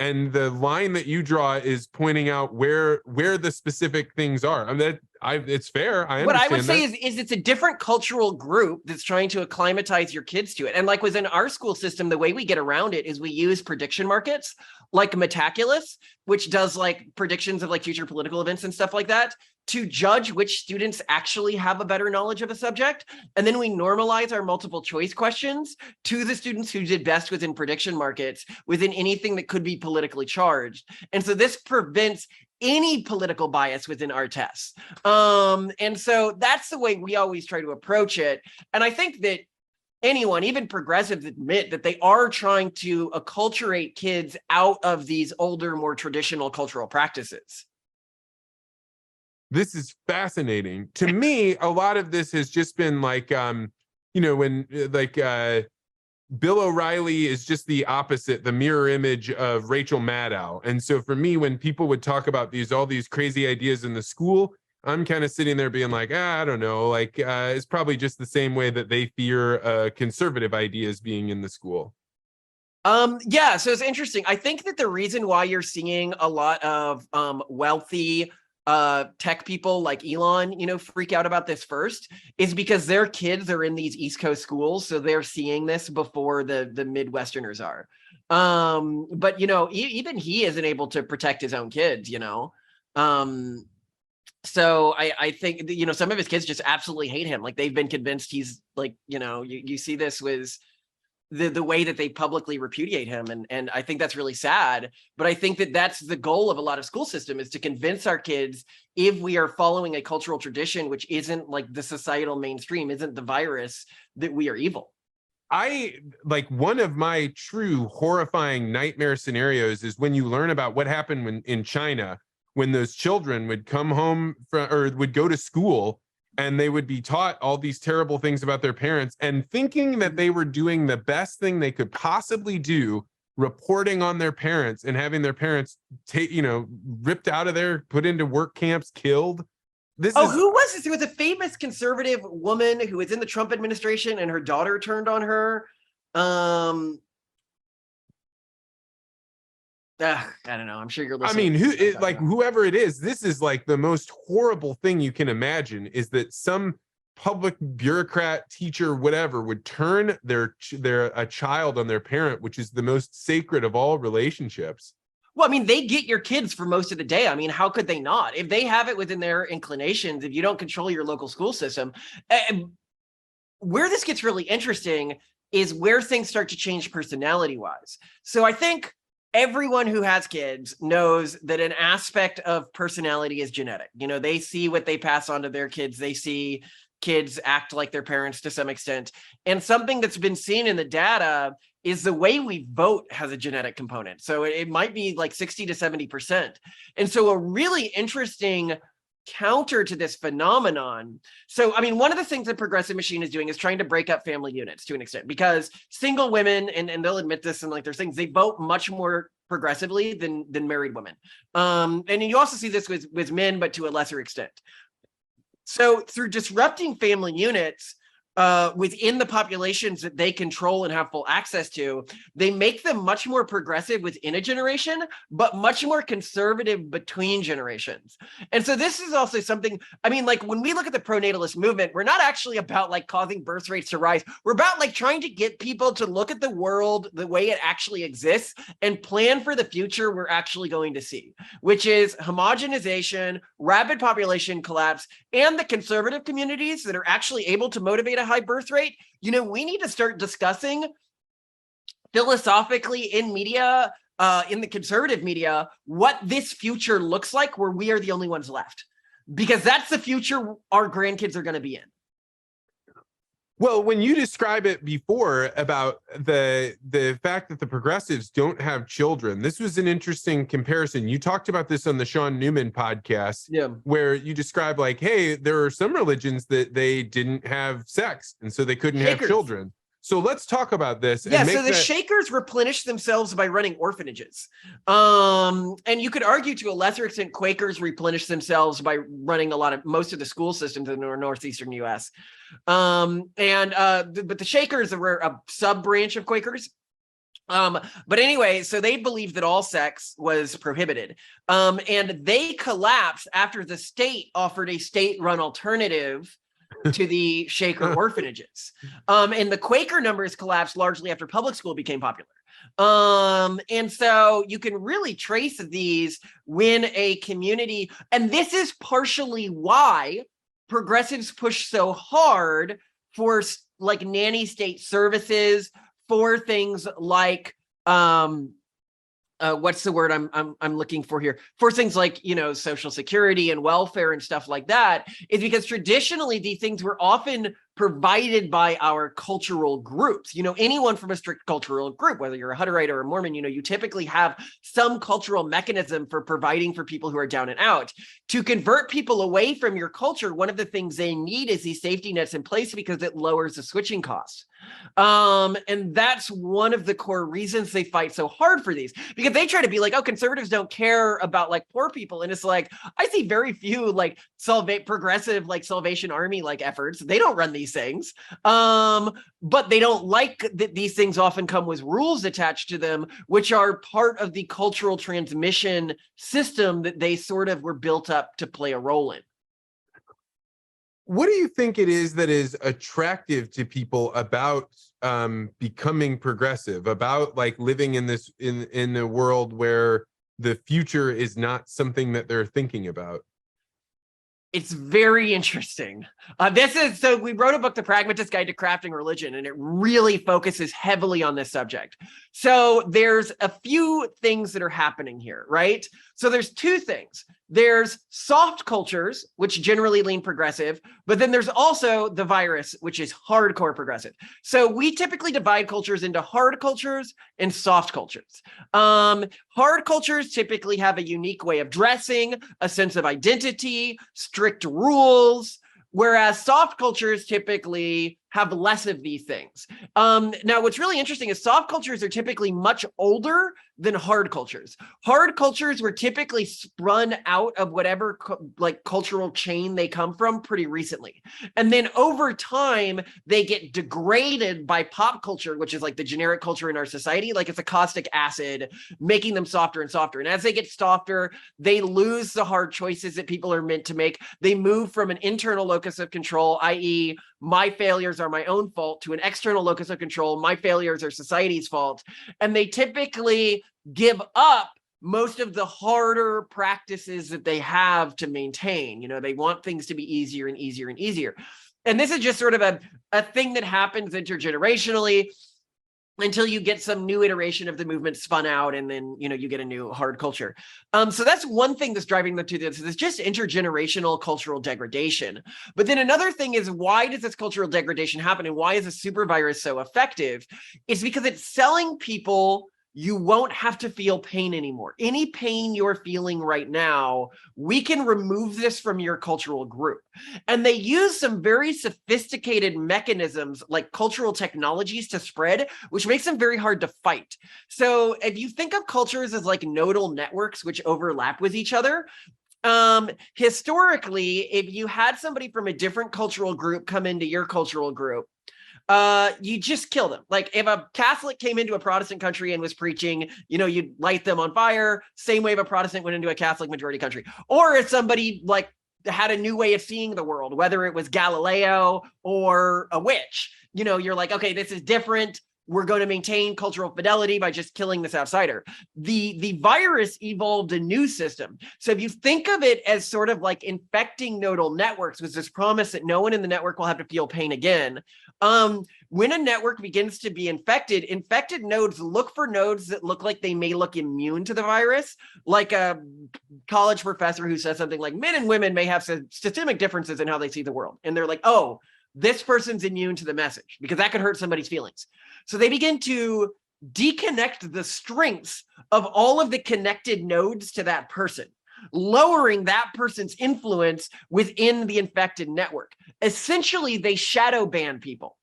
And the line that you draw is pointing out where the specific things are. I mean, it's fair. I understand. What I would say is it's a different cultural group that's trying to acclimatize your kids to it. And like within our school system, the way we get around it is we use prediction markets like Metaculus, which does like predictions of like future political events and stuff like that, to judge which students actually have a better knowledge of a subject. And then we normalize our multiple choice questions to the students who did best within prediction markets, within anything that could be politically charged. And so this prevents any political bias within our tests. And so that's the way we always try to approach it. And I think that anyone, even progressives, admit that they are trying to acculturate kids out of these older, more traditional cultural practices. This is fascinating. To me, a lot of this has just been like, when Bill O'Reilly is just the opposite, the mirror image of Rachel Maddow. And so for me, when people would talk about all these crazy ideas in the school, I'm kind of sitting there being like, I don't know, it's probably just the same way that they fear conservative ideas being in the school. Yeah, so it's interesting. I think that the reason why you're seeing a lot of wealthy tech people like Elon, freak out about this first is because their kids are in these East Coast schools. So they're seeing this before the Midwesterners are. But, even he isn't able to protect his own kids, So I think, some of his kids just absolutely hate him. Like, they've been convinced he's like, you see this with the way that they publicly repudiate him. And I think that's really sad. But I think that that's the goal of a lot of school system, is to convince our kids, if we are following a cultural tradition, which isn't like the societal mainstream, isn't the virus, that we are evil. One of my true horrifying nightmare scenarios is when you learn about what happened in China, when those children would come home or would go to school and they would be taught all these terrible things about their parents, and thinking that they were doing the best thing they could possibly do, reporting on their parents and having their parents ripped out of there, put into work camps, killed. Who was this? It was a famous conservative woman who was in the Trump administration and her daughter turned on her. I don't know. I'm sure you're I listening. mean, whoever it is, this is like the most horrible thing you can imagine, is that some public bureaucrat, teacher, whatever, would turn a child on their parent, which is the most sacred of all relationships. Well, I mean, they get your kids for most of the day. I mean, how could they not? If they have it within their inclinations, if you don't control your local school system, where this gets really interesting is where things start to change personality-wise. So I think everyone who has kids knows that an aspect of personality is genetic. You know, they see what they pass on to their kids. They see kids act like their parents to some extent. And something that's been seen in the data is the way we vote has a genetic component. So it might be like 60 to 70%. And so a really interesting counter to this phenomenon. So, I mean, one of the things that Progressive Machine is doing is trying to break up family units to an extent, because single women, and they'll admit this, and like there's things, they vote much more progressively than married women. And you also see this with men, but to a lesser extent. So through disrupting family units within the populations that they control and have full access to, they make them much more progressive within a generation, but much more conservative between generations. And so this is also something, I mean, like when we look at the pronatalist movement, we're not actually about like causing birth rates to rise. We're about like trying to get people to look at the world the way it actually exists and plan for the future we're actually going to see, which is homogenization, rapid population collapse, and the conservative communities that are actually able to motivate a high birth rate. You know, we need to start discussing philosophically in media, in the conservative media, what this future looks like where we are the only ones left, because that's the future our grandkids are going to be in. Well, when you describe it before about the fact that the progressives don't have children, this was an interesting comparison. You talked about this on the Sean Newman podcast, where you describe like, hey, there are some religions that they didn't have sex, and so they couldn't have children. So let's talk about this. Yeah, so the Shakers replenish themselves by running orphanages. And you could argue to a lesser extent, Quakers replenish themselves by running most of the school systems in the northeastern US. But the Shakers were a sub-branch of Quakers. But anyway, so they believed that all sex was prohibited. And they collapsed after the state offered a state-run alternative to the Shaker orphanages. And the Quaker numbers collapsed largely after public school became popular. And so you can really trace these when a community, and this is partially why progressives push so hard for like nanny state services, for things like what's the word I'm looking for here? For things like, you know, Social Security and welfare and stuff like that, is because traditionally these things were often provided by our cultural groups. You know, anyone from a strict cultural group, whether you're a Hutterite or a Mormon, you know, you typically have some cultural mechanism for providing for people who are down and out. To convert people away from your culture, one of the things they need is these safety nets in place because it lowers the switching costs. And that's one of the core reasons they fight so hard for these, because they try to be like, oh, conservatives don't care about like poor people. And it's like, I see very few like progressive, like Salvation Army like efforts. They don't run these things. But they don't like that these things often come with rules attached to them, which are part of the cultural transmission system that they sort of were built up to play a role in. What do you think it is that is attractive to people about becoming progressive, about like living in this in a world where the future is not something that they're thinking about? It's very interesting. So we wrote a book, The Pragmatist Guide to Crafting Religion, and it really focuses heavily on this subject. So there's a few things that are happening here, right? So there's two things. There's soft cultures, which generally lean progressive, but then there's also the virus, which is hardcore progressive. So we typically divide cultures into hard cultures and soft cultures. Hard cultures typically have a unique way of dressing, a sense of identity, strict rules, whereas soft cultures typically have less of these things. Now, what's really interesting is soft cultures are typically much older than hard cultures. Hard cultures were typically sprung out of whatever cultural chain they come from pretty recently. And then over time, they get degraded by pop culture, which is like the generic culture in our society. Like it's a caustic acid, making them softer and softer. And as they get softer, they lose the hard choices that people are meant to make. They move from an internal locus of control, i.e., my failures are my own fault, to an external locus of control, my failures are society's fault. And they typically give up most of the harder practices that they have to maintain. You know, they want things to be easier and easier and easier. And this is just sort of a thing that happens intergenerationally until you get some new iteration of the movement spun out, and then, you know, you get a new hard culture. So that's one thing that's driving them to this. It's just intergenerational cultural degradation. But then another thing is, why does this cultural degradation happen, and why is a super virus so effective? It's because it's selling people you won't have to feel pain anymore. Any pain you're feeling right now, we can remove this from your cultural group. And they use some very sophisticated mechanisms like cultural technologies to spread, which makes them very hard to fight. So if you think of cultures as like nodal networks which overlap with each other, historically, if you had somebody from a different cultural group come into your cultural group, you just kill them. Like if a Catholic came into a Protestant country and was preaching, you know, you'd light them on fire, same way if a Protestant went into a Catholic majority country. Or if somebody like had a new way of seeing the world, whether it was Galileo or a witch, you know, you're like, okay, this is different. We're going to maintain cultural fidelity by just killing this outsider. The virus evolved a new system. So if you think of it as sort of like infecting nodal networks with this promise that no one in the network will have to feel pain again, when a network begins to be infected, infected nodes look for nodes that look like they may look immune to the virus, like a college professor who says something like men and women may have systemic differences in how they see the world. And they're like, oh, this person's immune to the message because that could hurt somebody's feelings. So they begin to deconnect the strengths of all of the connected nodes to that person, lowering that person's influence within the infected network. Essentially, they shadow ban people,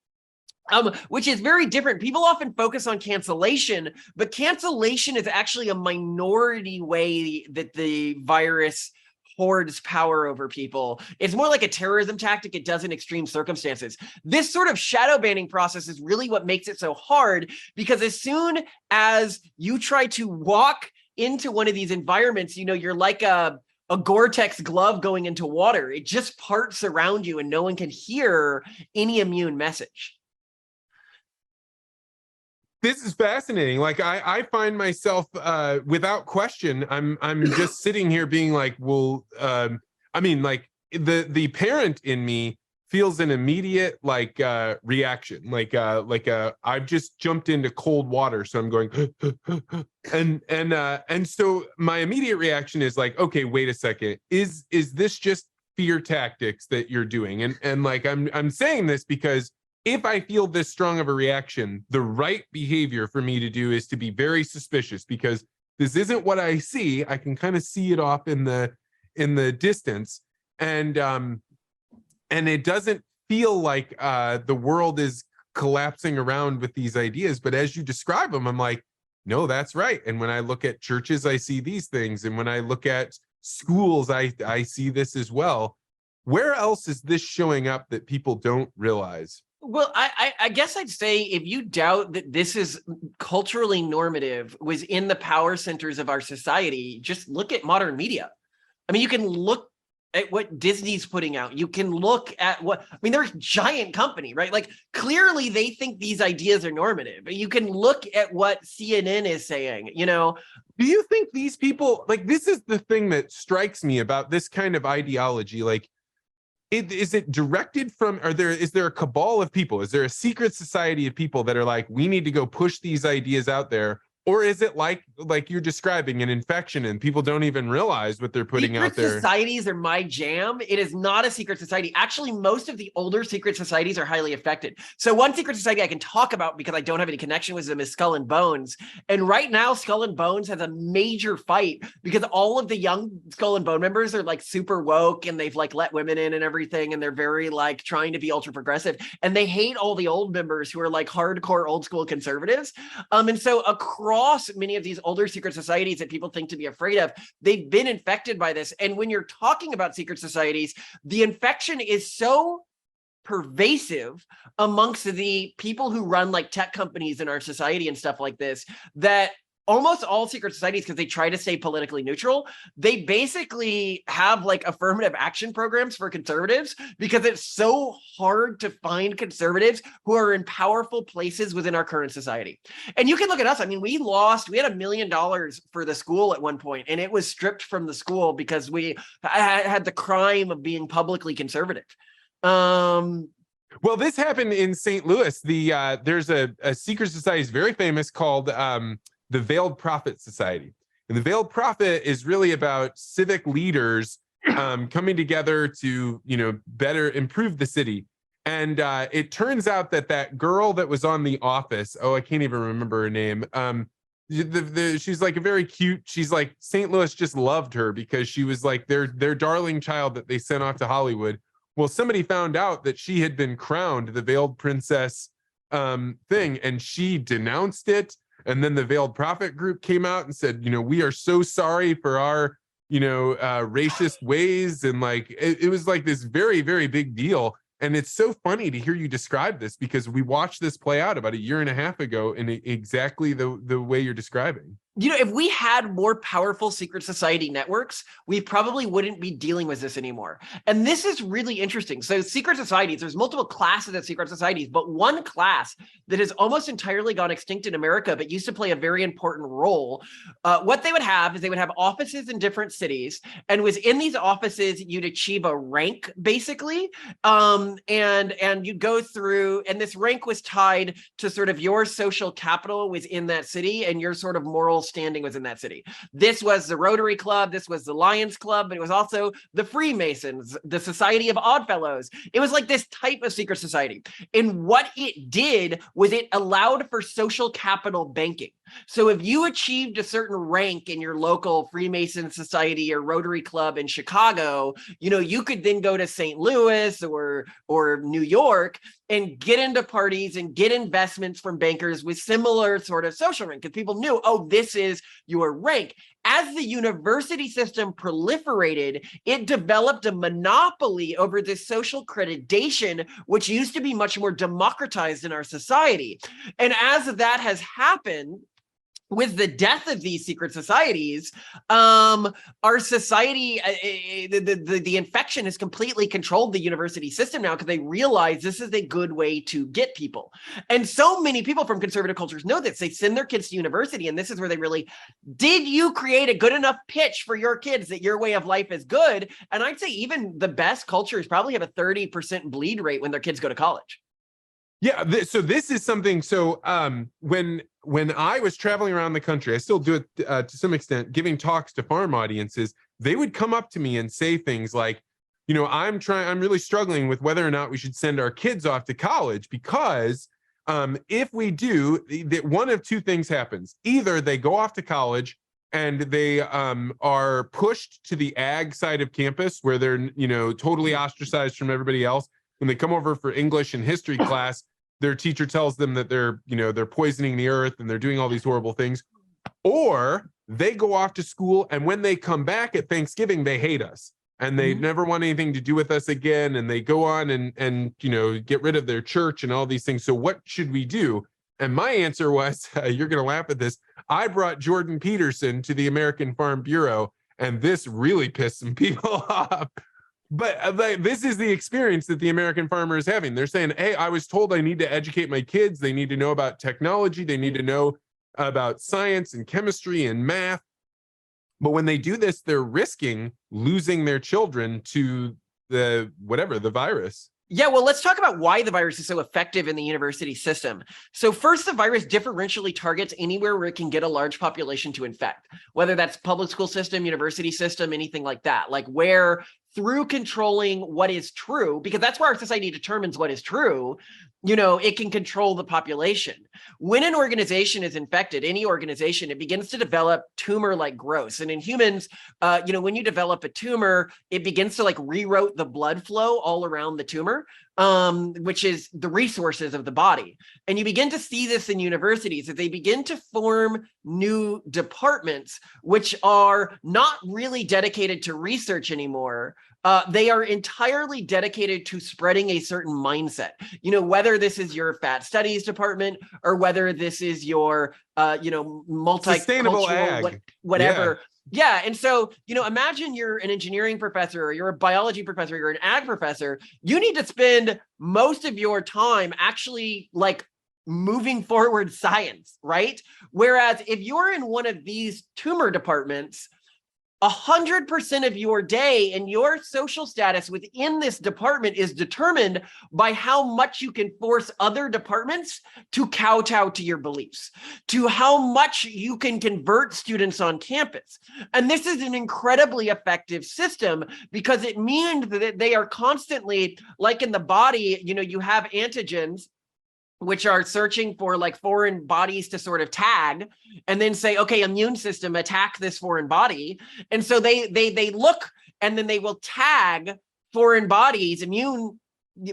which is very different. People often focus on cancellation, but cancellation is actually a minority way that the virus hoards power over people. It's more like a terrorism tactic it does in extreme circumstances. This sort of shadow banning process is really what makes it so hard, because as soon as you try to walk into one of these environments, you know, you're like a Gore-Tex glove going into water. It just parts around you and no one can hear any immune message. This is fascinating. Like I find myself without question, I'm just sitting here being like, well, I mean, like the parent in me feels an immediate like reaction, like I've just jumped into cold water, so I'm going and so my immediate reaction is like, okay, wait a second, is this just fear tactics that you're doing? And like I'm saying this because if I feel this strong of a reaction, the right behavior for me to do is to be very suspicious, because this isn't what I see. I can kind of see it off in the distance, and it doesn't feel like the world is collapsing around with these ideas. But as you describe them, I'm like, no, that's right. And when I look at churches, I see these things, and when I look at schools, I see this as well. Where else is this showing up that people don't realize? Well, I guess I'd say if you doubt that this is culturally normative within the power centers of our society, just look at modern media. I mean, you can look at what Disney's putting out. You can look at what, I mean, they're a giant company, right? Like clearly they think these ideas are normative. You can look at what CNN is saying, you know. Do you think these people, like, this is the thing that strikes me about this kind of ideology, like, is it directed from, is there a cabal of people? Is there a secret society of people that are like, we need to go push these ideas out there? Or is it like you're describing, an infection and people don't even realize what they're putting out there? Secret societies are my jam. It is not a secret society. Actually, most of the older secret societies are highly affected. So one secret society I can talk about because I don't have any connection with them is Skull and Bones. And right now, Skull and Bones has a major fight because all of the young Skull and Bone members are like super woke and they've like let women in and everything. And they're very like trying to be ultra progressive. And they hate all the old members who are like hardcore old school conservatives. And so across many of these older secret societies that people think to be afraid of, they've been infected by this. And when you're talking about secret societies, the infection is so pervasive amongst the people who run like tech companies in our society and stuff like this, that almost all secret societies, because they try to stay politically neutral, they basically have like affirmative action programs for conservatives because it's so hard to find conservatives who are in powerful places within our current society. And you can look at us. I mean, we had $1 million for the school at one point, and it was stripped from the school because we had the crime of being publicly conservative. Well, this happened in St. Louis. There's a secret society, is very famous, called the Veiled Prophet Society. And the Veiled Prophet is really about civic leaders coming together to, better improve the city. And it turns out that girl that was on The Office, I can't even remember her name. She's like a very cute, she's like, St. Louis just loved her because she was like their darling child that they sent off to Hollywood. Well, somebody found out that she had been crowned the Veiled Princess thing, and she denounced it. And then the Veiled Prophet group came out and said, we are so sorry for our, racist ways. And like, it was like this very, very big deal. And it's so funny to hear you describe this because we watched this play out about 1.5 years ago in exactly the way you're describing. If we had more powerful secret society networks, we probably wouldn't be dealing with this anymore. And this is really interesting. So secret societies, there's multiple classes of secret societies, but one class that has almost entirely gone extinct in America, but used to play a very important role. What they would have is they would have offices in different cities. And within these offices, you'd achieve a rank, basically. And you'd go through, and this rank was tied to sort of your social capital within that city and your sort of moral standing within that city. This was the Rotary Club, this was the Lions Club, but it was also the Freemasons, the Society of Oddfellows. It was like this type of secret society. And what it did was it allowed for social capital banking. So if you achieved a certain rank in your local Freemason Society or Rotary Club in Chicago, you could then go to St. Louis or New York and get into parties and get investments from bankers with similar sort of social rank, because people knew, this is your rank. As the university system proliferated, it developed a monopoly over this social accreditation, which used to be much more democratized in our society. And as that has happened, with the death of these secret societies, our society, the infection has completely controlled the university system now because they realize this is a good way to get people. And so many people from conservative cultures know this. They send their kids to university, and this is where they really, did you create a good enough pitch for your kids that your way of life is good? And I'd say even the best cultures probably have a 30% bleed rate when their kids go to college. Yeah, so this is something. So when I was traveling around the country, I still do it to some extent, giving talks to farm audiences, they would come up to me and say things like, I'm really struggling with whether or not we should send our kids off to college because if we do, one of two things happens. Either they go off to college and they are pushed to the ag side of campus where they're, totally ostracized from everybody else. When they come over for English and history class, their teacher tells them that they're poisoning the earth and they're doing all these horrible things. Or they go off to school, and when they come back at Thanksgiving, they hate us and they never want anything to do with us again. And they go on and get rid of their church and all these things. So what should we do? And my answer was, you're going to laugh at this. I brought Jordan Peterson to the American Farm Bureau, and this really pissed some people off. But this is the experience that the American farmer is having. They're saying, hey, I was told I need to educate my kids. They need to know about technology. They need to know about science and chemistry and math. But when they do this, they're risking losing their children to the virus. Yeah, well, let's talk about why the virus is so effective in the university system. So first, the virus differentially targets anywhere where it can get a large population to infect, whether that's public school system, university system, anything like that, like where through controlling what is true, because that's where our society determines what is true, it can control the population. When an organization is infected, any organization, it begins to develop tumor-like growths. And in humans, when you develop a tumor, it begins to like reroute the blood flow all around the tumor, which is the resources of the body. And you begin to see this in universities as they begin to form new departments, which are not really dedicated to research anymore. They are entirely dedicated to spreading a certain mindset, whether this is your fat studies department or whether this is your, multicultural, whatever. Yeah. And so, imagine you're an engineering professor or you're a biology professor, you're an ag professor. You need to spend most of your time actually like moving forward science, right? Whereas if you're in one of these tumor departments, 100% of your day and your social status within this department is determined by how much you can force other departments to kowtow to your beliefs, to how much you can convert students on campus. And this is an incredibly effective system because it means that they are constantly, like in the body, you have antigens which are searching for like foreign bodies to sort of tag and then say, okay, immune system, attack this foreign body. And so they look and then they will tag foreign bodies, immune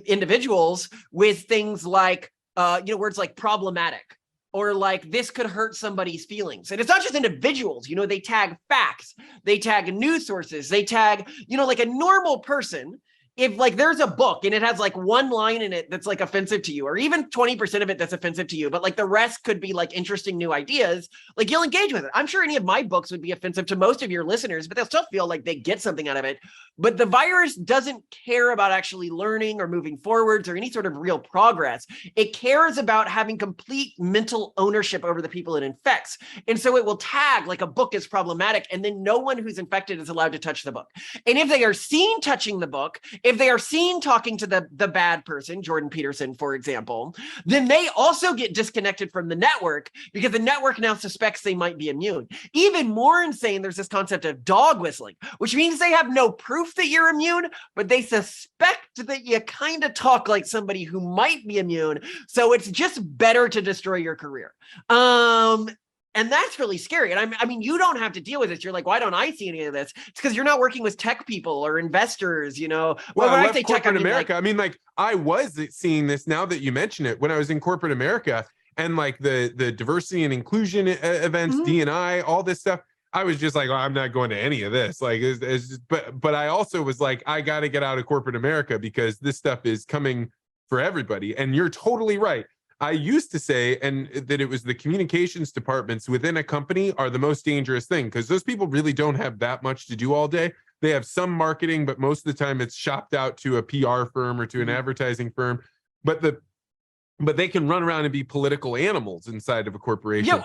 individuals with things like, words like problematic or like this could hurt somebody's feelings. And it's not just individuals, they tag facts, they tag news sources, they tag, like a normal person. If like there's a book and it has like one line in it that's like offensive to you, or even 20% of it that's offensive to you, but like the rest could be like interesting new ideas, like you'll engage with it. I'm sure any of my books would be offensive to most of your listeners, but they'll still feel like they get something out of it. But the virus doesn't care about actually learning or moving forwards or any sort of real progress. It cares about having complete mental ownership over the people it infects. And so it will tag like a book is problematic, and then no one who's infected is allowed to touch the book. And if they are seen touching the book, if they are seen talking to the bad person, Jordan Peterson, for example, then they also get disconnected from the network because the network now suspects they might be immune. Even more insane, there's this concept of dog whistling, which means they have no proof that you're immune, but they suspect that you kind of talk like somebody who might be immune. So it's just better to destroy your career. And that's really scary. And I mean, you don't have to deal with this. You're like, why don't I see any of this? It's because you're not working with tech people or investors, Well, when I I left say tech, corporate America. I was seeing this now that you mention it when I was in corporate America and like the diversity and inclusion events, D&I, all this stuff. I was just like, I'm not going to any of this. Like, but I also was like, I got to get out of corporate America because this stuff is coming for everybody. And you're totally right. I used to say, and that it was the communications departments within a company are the most dangerous thing because those people really don't have that much to do all day. They have some marketing, but most of the time it's shopped out to a PR firm or to an advertising firm. But they can run around and be political animals inside of a corporation. Yeah.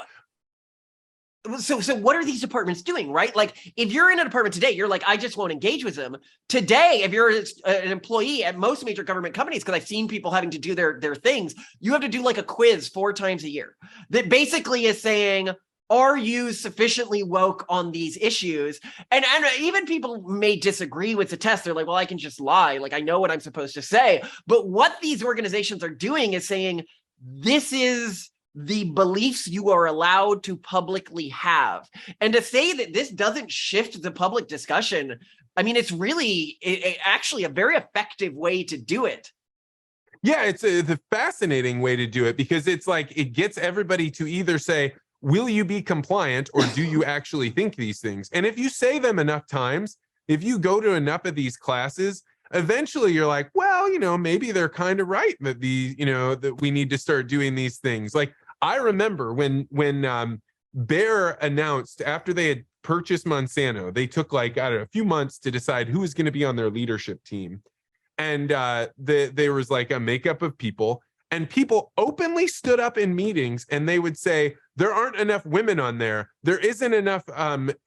So what are these departments doing, right? Like if you're in a department today, you're like, I just won't engage with them. Today, if you're an employee at most major government companies, because I've seen people having to do their things, you have to do like a quiz 4 times a year that basically is saying, are you sufficiently woke on these issues? And even people may disagree with the test. They're like, well, I can just lie. Like I know what I'm supposed to say. But what these organizations are doing is saying, this is the beliefs you are allowed to publicly have. And to say that this doesn't shift the public discussion, I mean, it's really actually a very effective way to do it. Yeah, it's the fascinating way to do it because it's like it gets everybody to either say, will you be compliant or do you actually think these things? And if you say them enough times, if you go to enough of these classes, eventually you're like, well, maybe they're kind of right that that we need to start doing these things. Like I remember when Bayer announced after they had purchased Monsanto, they took like, I don't know, a few months to decide who was going to be on their leadership team. And there was like a makeup of people, and people openly stood up in meetings and they would say, there aren't enough women on there. There isn't enough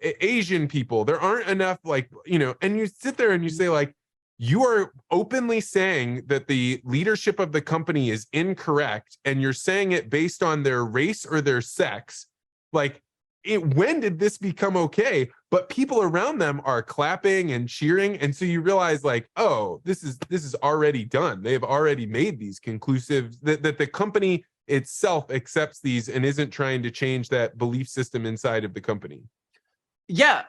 Asian people. There aren't enough and you sit there and you say like, you are openly saying that the leadership of the company is incorrect, and you're saying it based on their race or their sex. Like, when did this become okay? But people around them are clapping and cheering, and so you realize, like, oh, this is already done. They have already made these conclusive, that the company itself accepts these and isn't trying to change that belief system inside of the company. Yeah,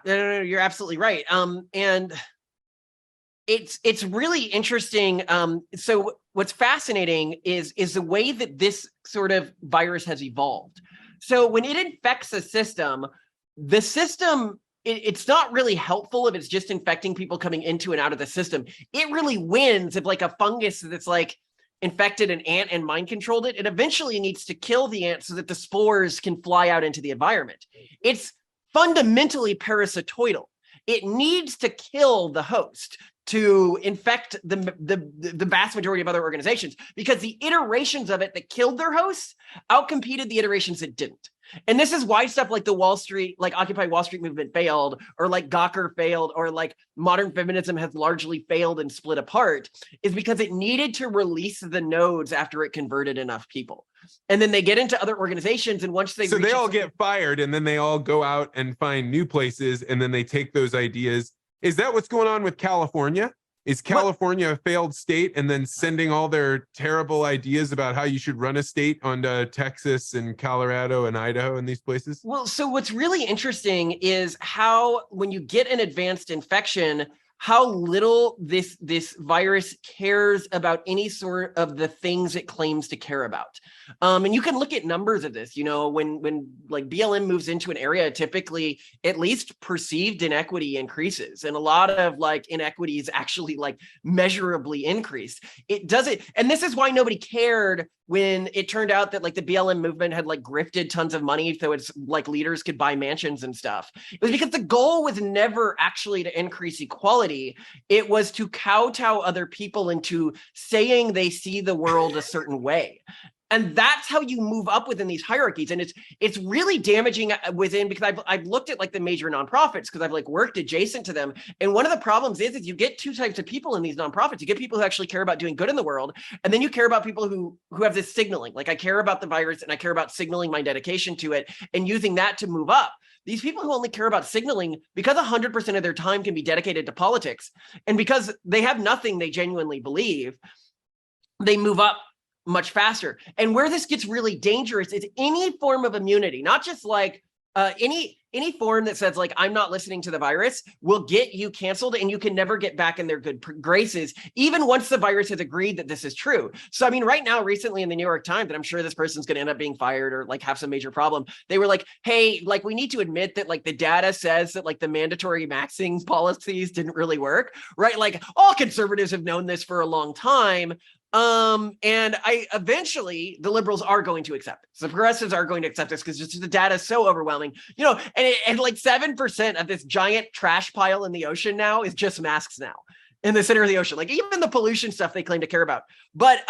no, you're absolutely right. And it's really interesting. So what's fascinating is the way that this sort of virus has evolved. So when it infects a system, the system, it's not really helpful if it's just infecting people coming into and out of the system. It really wins if, like, a fungus that's like infected an ant and mind controlled it. It eventually needs to kill the ant so that the spores can fly out into the environment. It's fundamentally parasitoidal. It needs to kill the host to infect the vast majority of other organizations, because the iterations of it that killed their hosts outcompeted the iterations that didn't. And this is why stuff like the Wall Street, like Occupy Wall Street movement failed, or like Gawker failed, or like modern feminism has largely failed and split apart, is because it needed to release the nodes after it converted enough people. And then they get into other organizations, and once they all get fired, and then they all go out and find new places, and then they take those ideas. Is that what's going on with California? Is California a failed state and then sending all their terrible ideas about how you should run a state onto Texas and Colorado and Idaho and these places? Well, so what's really interesting is how, when you get an advanced infection, how little this virus cares about any sort of the things it claims to care about. And you can look at numbers of this. You know, when like BLM moves into an area, typically at least perceived inequity increases, and a lot of like inequities actually like measurably increase. It doesn't, and this is why nobody cared when it turned out that like the BLM movement had like grifted tons of money so it's like leaders could buy mansions and stuff. It was because the goal was never actually to increase equality. It was to kowtow other people into saying they see the world a certain way. And that's how you move up within these hierarchies. And it's really damaging within, because I've looked at like the major nonprofits, because I've like worked adjacent to them. And one of the problems is you get two types of people in these nonprofits. You get people who actually care about doing good in the world. And then you care about people who have this signaling. Like, I care about the virus and I care about signaling my dedication to it and using that to move up. These people who only care about signaling, because 100% of their time can be dedicated to politics, and because they have nothing they genuinely believe, they move up much faster. And where this gets really dangerous is any form of immunity, not just like any form that says like, I'm not listening to the virus, will get you canceled, and you can never get back in their good graces, even once the virus has agreed that this is true. So, I mean, right now, recently in the New York Times, and I'm sure this person's going to end up being fired or like have some major problem, they were like, hey, like, we need to admit that like the data says that like the mandatory maxing policies didn't really work, right? Like, all conservatives have known this for a long time. And eventually the liberals are going to accept it. So the progressives are going to accept this because just the data is so overwhelming, you know, and like 7% of this giant trash pile in the ocean now is just masks now in the center of the ocean. Like, even the pollution stuff they claim to care about, but,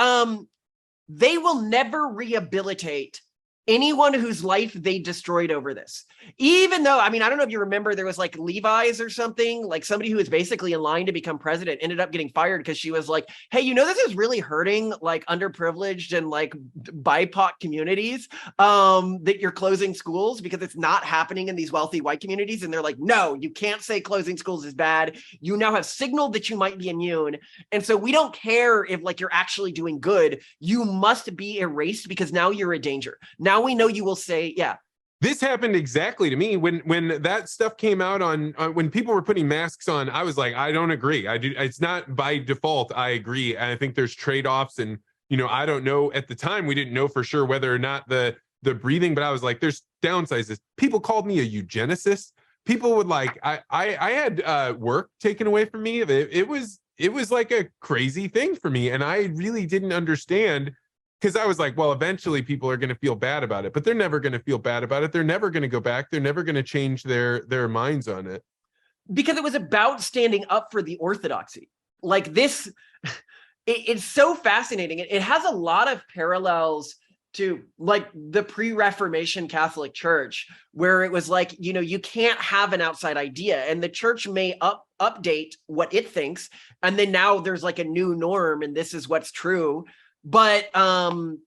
they will never rehabilitate anyone whose life they destroyed over this. Even though, I mean, I don't know if you remember, there was like Levi's or something, like somebody who was basically in line to become president ended up getting fired because she was like, hey, you know, this is really hurting like underprivileged and like BIPOC communities, that you're closing schools because it's not happening in these wealthy white communities. And they're like, no, you can't say closing schools is bad. You now have signaled that you might be immune. And so we don't care if like you're actually doing good. You must be erased because now you're a danger. Now we know you will say, yeah. This happened exactly to me when that stuff came out on when people were putting masks on. I was like, I don't agree. It's not by default. I agree. I think there's trade-offs, and you know, I don't know. At the time, we didn't know for sure whether or not the breathing, but I was like, there's downsides. People called me a eugenicist. People would like, I had work taken away from me. It was like a crazy thing for me, and I really didn't understand. Because I was like, well, eventually people are going to feel bad about it, but they're never going to feel bad about it. They're never going to go back. They're never going to change their minds on it. Because it was about standing up for the orthodoxy. Like this, it's so fascinating. It has a lot of parallels to like the pre-Reformation Catholic Church, where it was like, you can't have an outside idea, and the church may update what it thinks, and then now there's like a new norm, and this is what's true. But So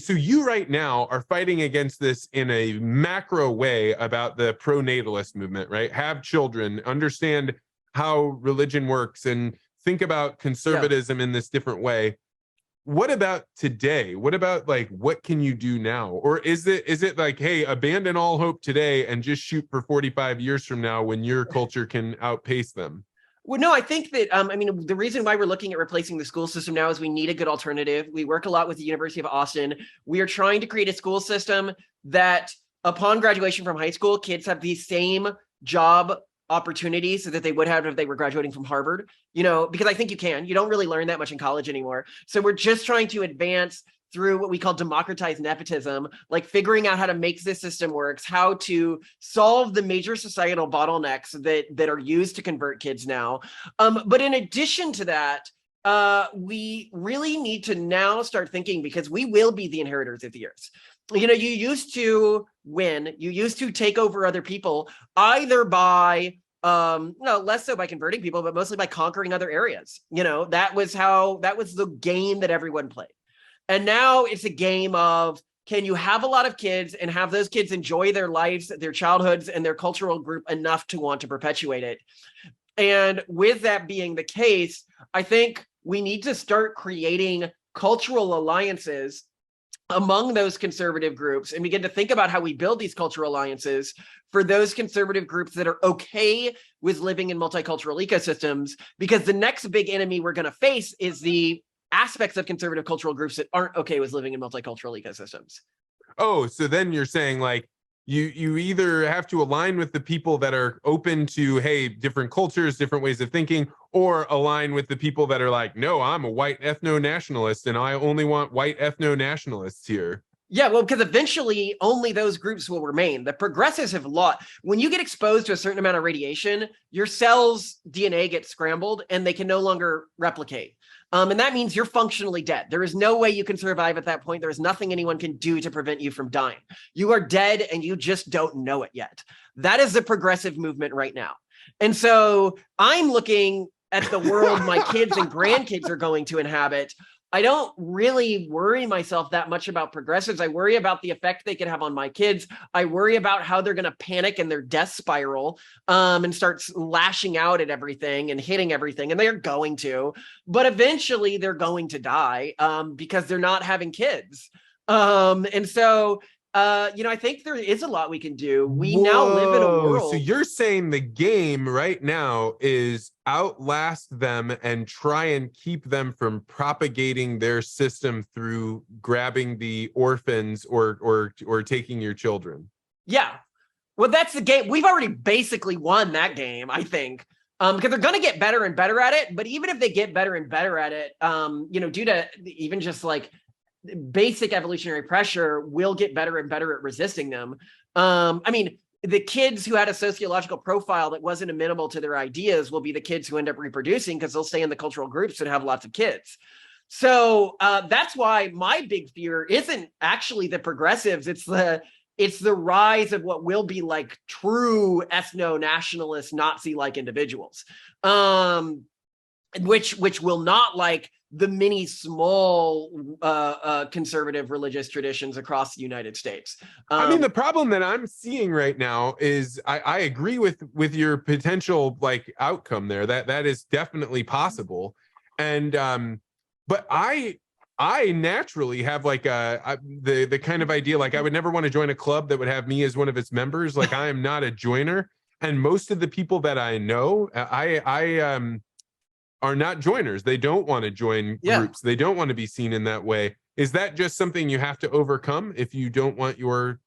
you right now are fighting against this in a macro way about the pronatalist movement, right? Have children, understand how religion works, and think about conservatism in this different way. What about today? What about like, what can you do now? Or is it like, hey, abandon all hope today and just shoot for 45 years from now when your culture can outpace them? Well, no, I think that, the reason why we're looking at replacing the school system now is we need a good alternative. We work a lot with the University of Austin. We are trying to create a school system that upon graduation from high school, kids have the same job opportunities that they would have if they were graduating from Harvard, because I think you don't really learn that much in college anymore. So we're just trying to advance through what we call democratized nepotism, like figuring out how to make this system works, how to solve the major societal bottlenecks that are used to convert kids now. But in addition to that, we really need to now start thinking, because we will be the inheritors of the earth. You used to win, you used to take over other people, either by less so by converting people, but mostly by conquering other areas. That was the game that everyone played. And now it's a game of, can you have a lot of kids and have those kids enjoy their lives, their childhoods, and their cultural group enough to want to perpetuate it? And with that being the case, I think we need to start creating cultural alliances among those conservative groups and begin to think about how we build these cultural alliances for those conservative groups that are okay with living in multicultural ecosystems, because the next big enemy we're going to face is the aspects of conservative cultural groups that aren't okay with living in multicultural ecosystems. Oh, so then you're saying like you either have to align with the people that are open to, hey, different cultures, different ways of thinking, or align with the people that are like, no, I'm a white ethno-nationalist and I only want white ethno-nationalists here. Yeah, well, because eventually only those groups will remain. The progressives have lost. When you get exposed to a certain amount of radiation, your cells' DNA gets scrambled and they can no longer replicate. And that means you're functionally dead. There is no way you can survive at that point. There is nothing anyone can do to prevent you from dying. You are dead and you just don't know it yet. That is the progressive movement right now. And so I'm looking at the world my kids and grandkids are going to inhabit. I don't really worry myself that much about progressives. I worry about the effect they could have on my kids. I worry about how they're going to panic in their death spiral and start lashing out at everything and hitting everything. And they're going to, but eventually they're going to die because they're not having kids. And so I think there is a lot we can do. We now live in a world. So you're saying the game right now is outlast them and try and keep them from propagating their system through grabbing the orphans or taking your children. Yeah. Well, that's the game. We've already basically won that game, I think. Because they're going to get better and better at it. But even if they get better and better at it, due to even just like basic evolutionary pressure, will get better and better at resisting them. The kids who had a sociological profile that wasn't amenable to their ideas will be the kids who end up reproducing, because they'll stay in the cultural groups and have lots of kids. So that's why my big fear isn't actually the progressives. It's the rise of what will be like true ethno-nationalist Nazi-like individuals, which will not like the many small conservative religious traditions across the United States. The problem that I'm seeing right now is I agree with your potential like outcome there. That is definitely possible. And but I naturally have like the kind of idea, like I would never want to join a club that would have me as one of its members. Like I am not a joiner. And most of the people that I know, I are not joiners. They don't want to join groups. They don't want to be seen in that way. Is that just something you have to overcome if you don't want your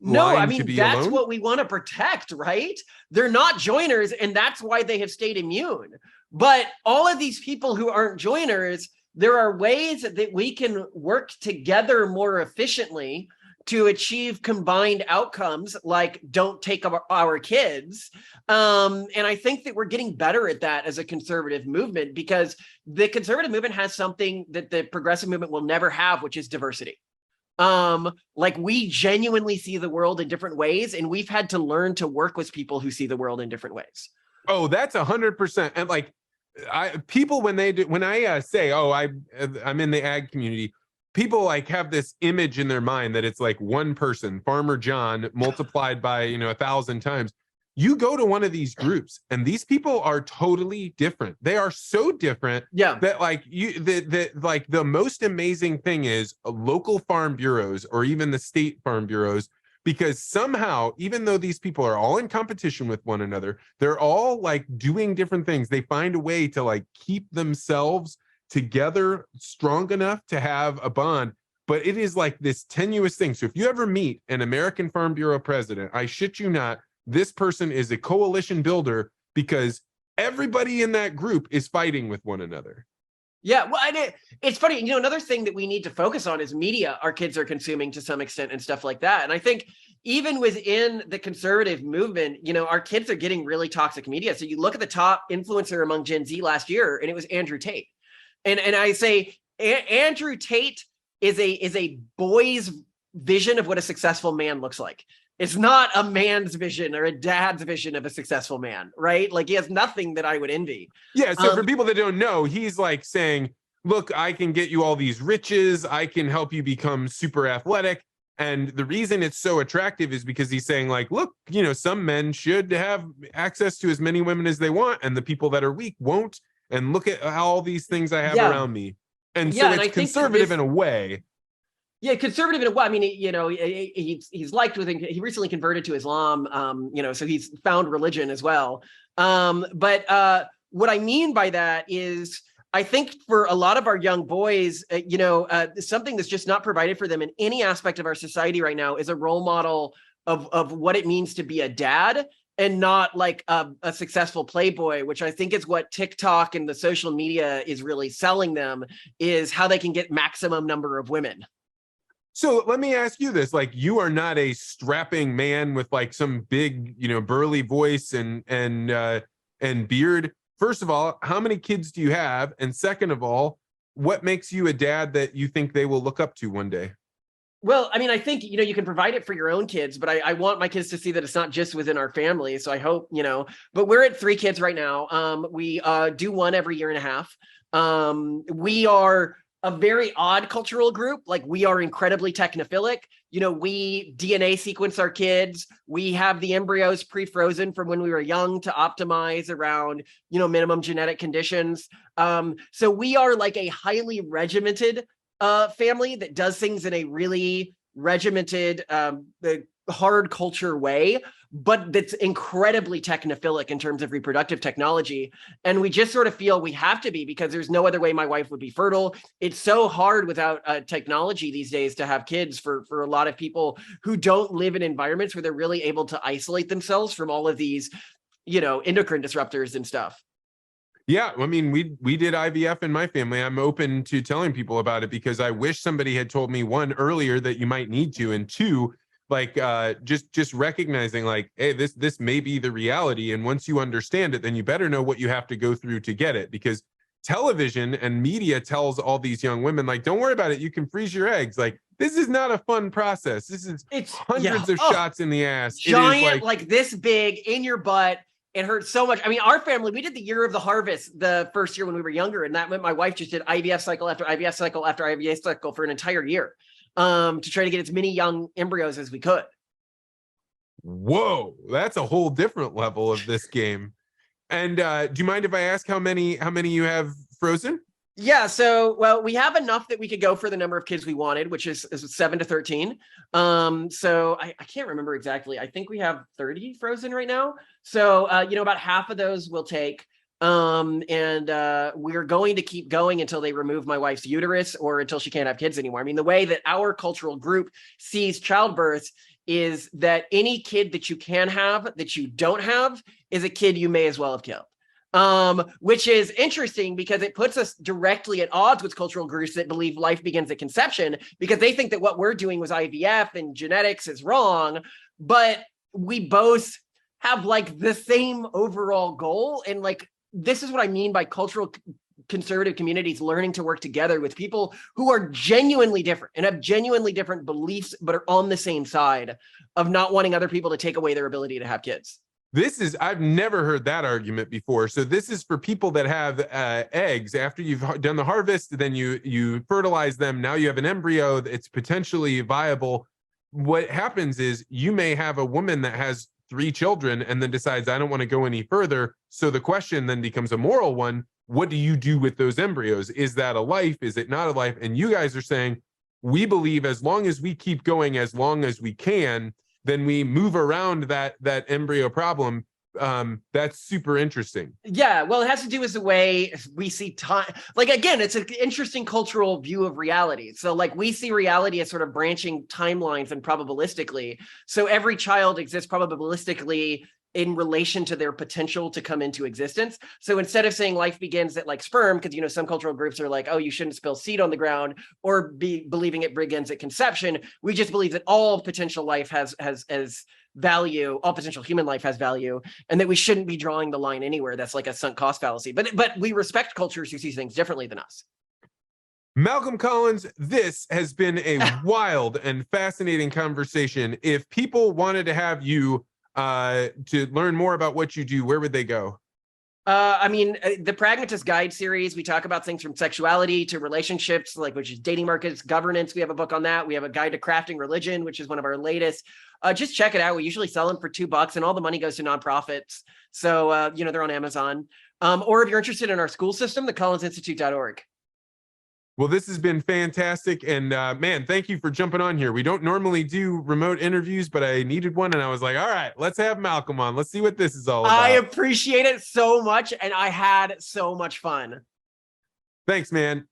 line to be that's alone? What we want to protect, right? They're not joiners, and that's why they have stayed immune. But all of these people who aren't joiners, there are ways that we can work together more efficiently to achieve combined outcomes like don't take our kids. And I think that we're getting better at that as a conservative movement, because the conservative movement has something that the progressive movement will never have, which is diversity. Like, we genuinely see the world in different ways, and we've had to learn to work with people who see the world in different ways. Oh, that's 100%. And like, people, when I say, oh, I'm in the ag community, people like have this image in their mind that it's like one person, Farmer John, multiplied by 1,000 times. You go to one of these groups, and these people are totally different. They are so different, that like the most amazing thing is local farm bureaus, or even the state farm bureaus, because somehow, even though these people are all in competition with one another, they're all like doing different things. They find a way to like keep themselves together strong enough to have a bond. But it is like this tenuous thing. So if you ever meet an American Farm Bureau president, I shit you not, this person is a coalition builder, because everybody in that group is fighting with one another. Yeah, well, it's funny, another thing that we need to focus on is media our kids are consuming to some extent and stuff like that. And I think even within the conservative movement, our kids are getting really toxic media. So you look at the top influencer among Gen Z last year, and it was Andrew Tate. And I say Andrew Tate is a boy's vision of what a successful man looks like. It's not a man's vision or a dad's vision of a successful man, right? Like, he has nothing that I would envy. Yeah, so for people that don't know, he's like saying, look, I can get you all these riches, I can help you become super athletic. And the reason it's so attractive is because he's saying, like, look, some men should have access to as many women as they want, and the people that are weak won't. And look at all these things I have around me. And so it's conservative in a way. Yeah, conservative in a way. I mean, he's liked within. He recently converted to Islam. So he's found religion as well. But what I mean by that is, I think for a lot of our young boys, something that's just not provided for them in any aspect of our society right now is a role model of what it means to be a dad, and not like a successful playboy, which I think is what TikTok and the social media is really selling them, is how they can get maximum number of women. So let me ask you this, like, you are not a strapping man with like some big, burly voice and beard. First of all, how many kids do you have? And second of all, what makes you a dad that you think they will look up to one day? Well, I mean, I think, you can provide it for your own kids, but I want my kids to see that it's not just within our family. So I hope, but we're at 3 kids right now. We do one every year and a half. We are a very odd cultural group. Like, we are incredibly technophilic. We DNA sequence our kids. We have the embryos pre-frozen from when we were young to optimize around, minimum genetic conditions. So we are like a highly regimented family that does things in a really regimented, hard culture way, but that's incredibly technophilic in terms of reproductive technology. And we just sort of feel we have to be, because there's no other way my wife would be fertile. It's so hard without technology these days to have kids for a lot of people who don't live in environments where they're really able to isolate themselves from all of these, endocrine disruptors and stuff. Yeah, I mean, we did IVF in my family. I'm open to telling people about it, because I wish somebody had told me, one, earlier that you might need to, and two, like just recognizing, like, hey, this may be the reality, and once you understand it, then you better know what you have to go through to get it, because television and media tells all these young women, like, don't worry about it, you can freeze your eggs. Like, this is not a fun process. It's hundreds of shots in the ass. Giant, like this big in your butt. It hurts so much. I mean, our family, we did the year of the harvest the first year when we were younger. And that meant my wife just did IVF cycle after IVF cycle after IVF cycle for an entire year to try to get as many young embryos as we could. Whoa, that's a whole different level of this game. And do you mind if I ask how many you have frozen? Yeah, so, well, we have enough that we could go for the number of kids we wanted, which is 7 to 13. So I can't remember exactly. I think we have 30 frozen right now. So, about half of those we'll take. And we're going to keep going until they remove my wife's uterus or until she can't have kids anymore. I mean, the way that our cultural group sees childbirth is that any kid that you can have that you don't have is a kid you may as well have killed. which is interesting because it puts us directly at odds with cultural groups that believe life begins at conception, because they think that what we're doing with IVF and genetics is wrong, but we both have like the same overall goal. And like, this is what I mean by cultural conservative communities learning to work together with people who are genuinely different and have genuinely different beliefs, but are on the same side of not wanting other people to take away their ability to have kids. I've never heard that argument before. So this is for people that have eggs. After you've done the harvest, then you fertilize them. Now you have an embryo. It's potentially viable. What happens is you may have a woman that has 3 children and then decides, I don't want to go any further. So the question then becomes a moral one. What do you do with those embryos? Is that a life? Is it not a life? And you guys are saying, we believe as long as we keep going as long as we can, then we move around that embryo problem. That's super interesting. Yeah, well, it has to do with the way we see time. Like, again, it's an interesting cultural view of reality. So like, we see reality as sort of branching timelines and probabilistically. So every child exists probabilistically in relation to their potential to come into existence. So instead of saying life begins at like sperm, because, you know, some cultural groups are like, oh, you shouldn't spill seed on the ground, or believing it begins at conception, we just believe that all potential life has value, all potential human life has value, and that we shouldn't be drawing the line anywhere. That's like a sunk cost fallacy. But we respect cultures who see things differently than us. Malcolm Collins, this has been a wild and fascinating conversation. If people wanted to have you to learn more about what you do, where would they go? I mean, the Pragmatist Guide series, we talk about things from sexuality to relationships, like, which is dating markets, governance. We have a book on that. We have a guide to crafting religion, which is one of our latest. Just check it out. We usually sell them for $2 and all the money goes to nonprofits. So, you know, they're on Amazon. Or if you're interested in our school system, thecollinsinstitute.org. Well, this has been fantastic. And man, thank you for jumping on here. We don't normally do remote interviews, but I needed one. And I was like, all right, let's have Malcolm on. Let's see what this is all about. I appreciate it so much. And I had so much fun. Thanks, man.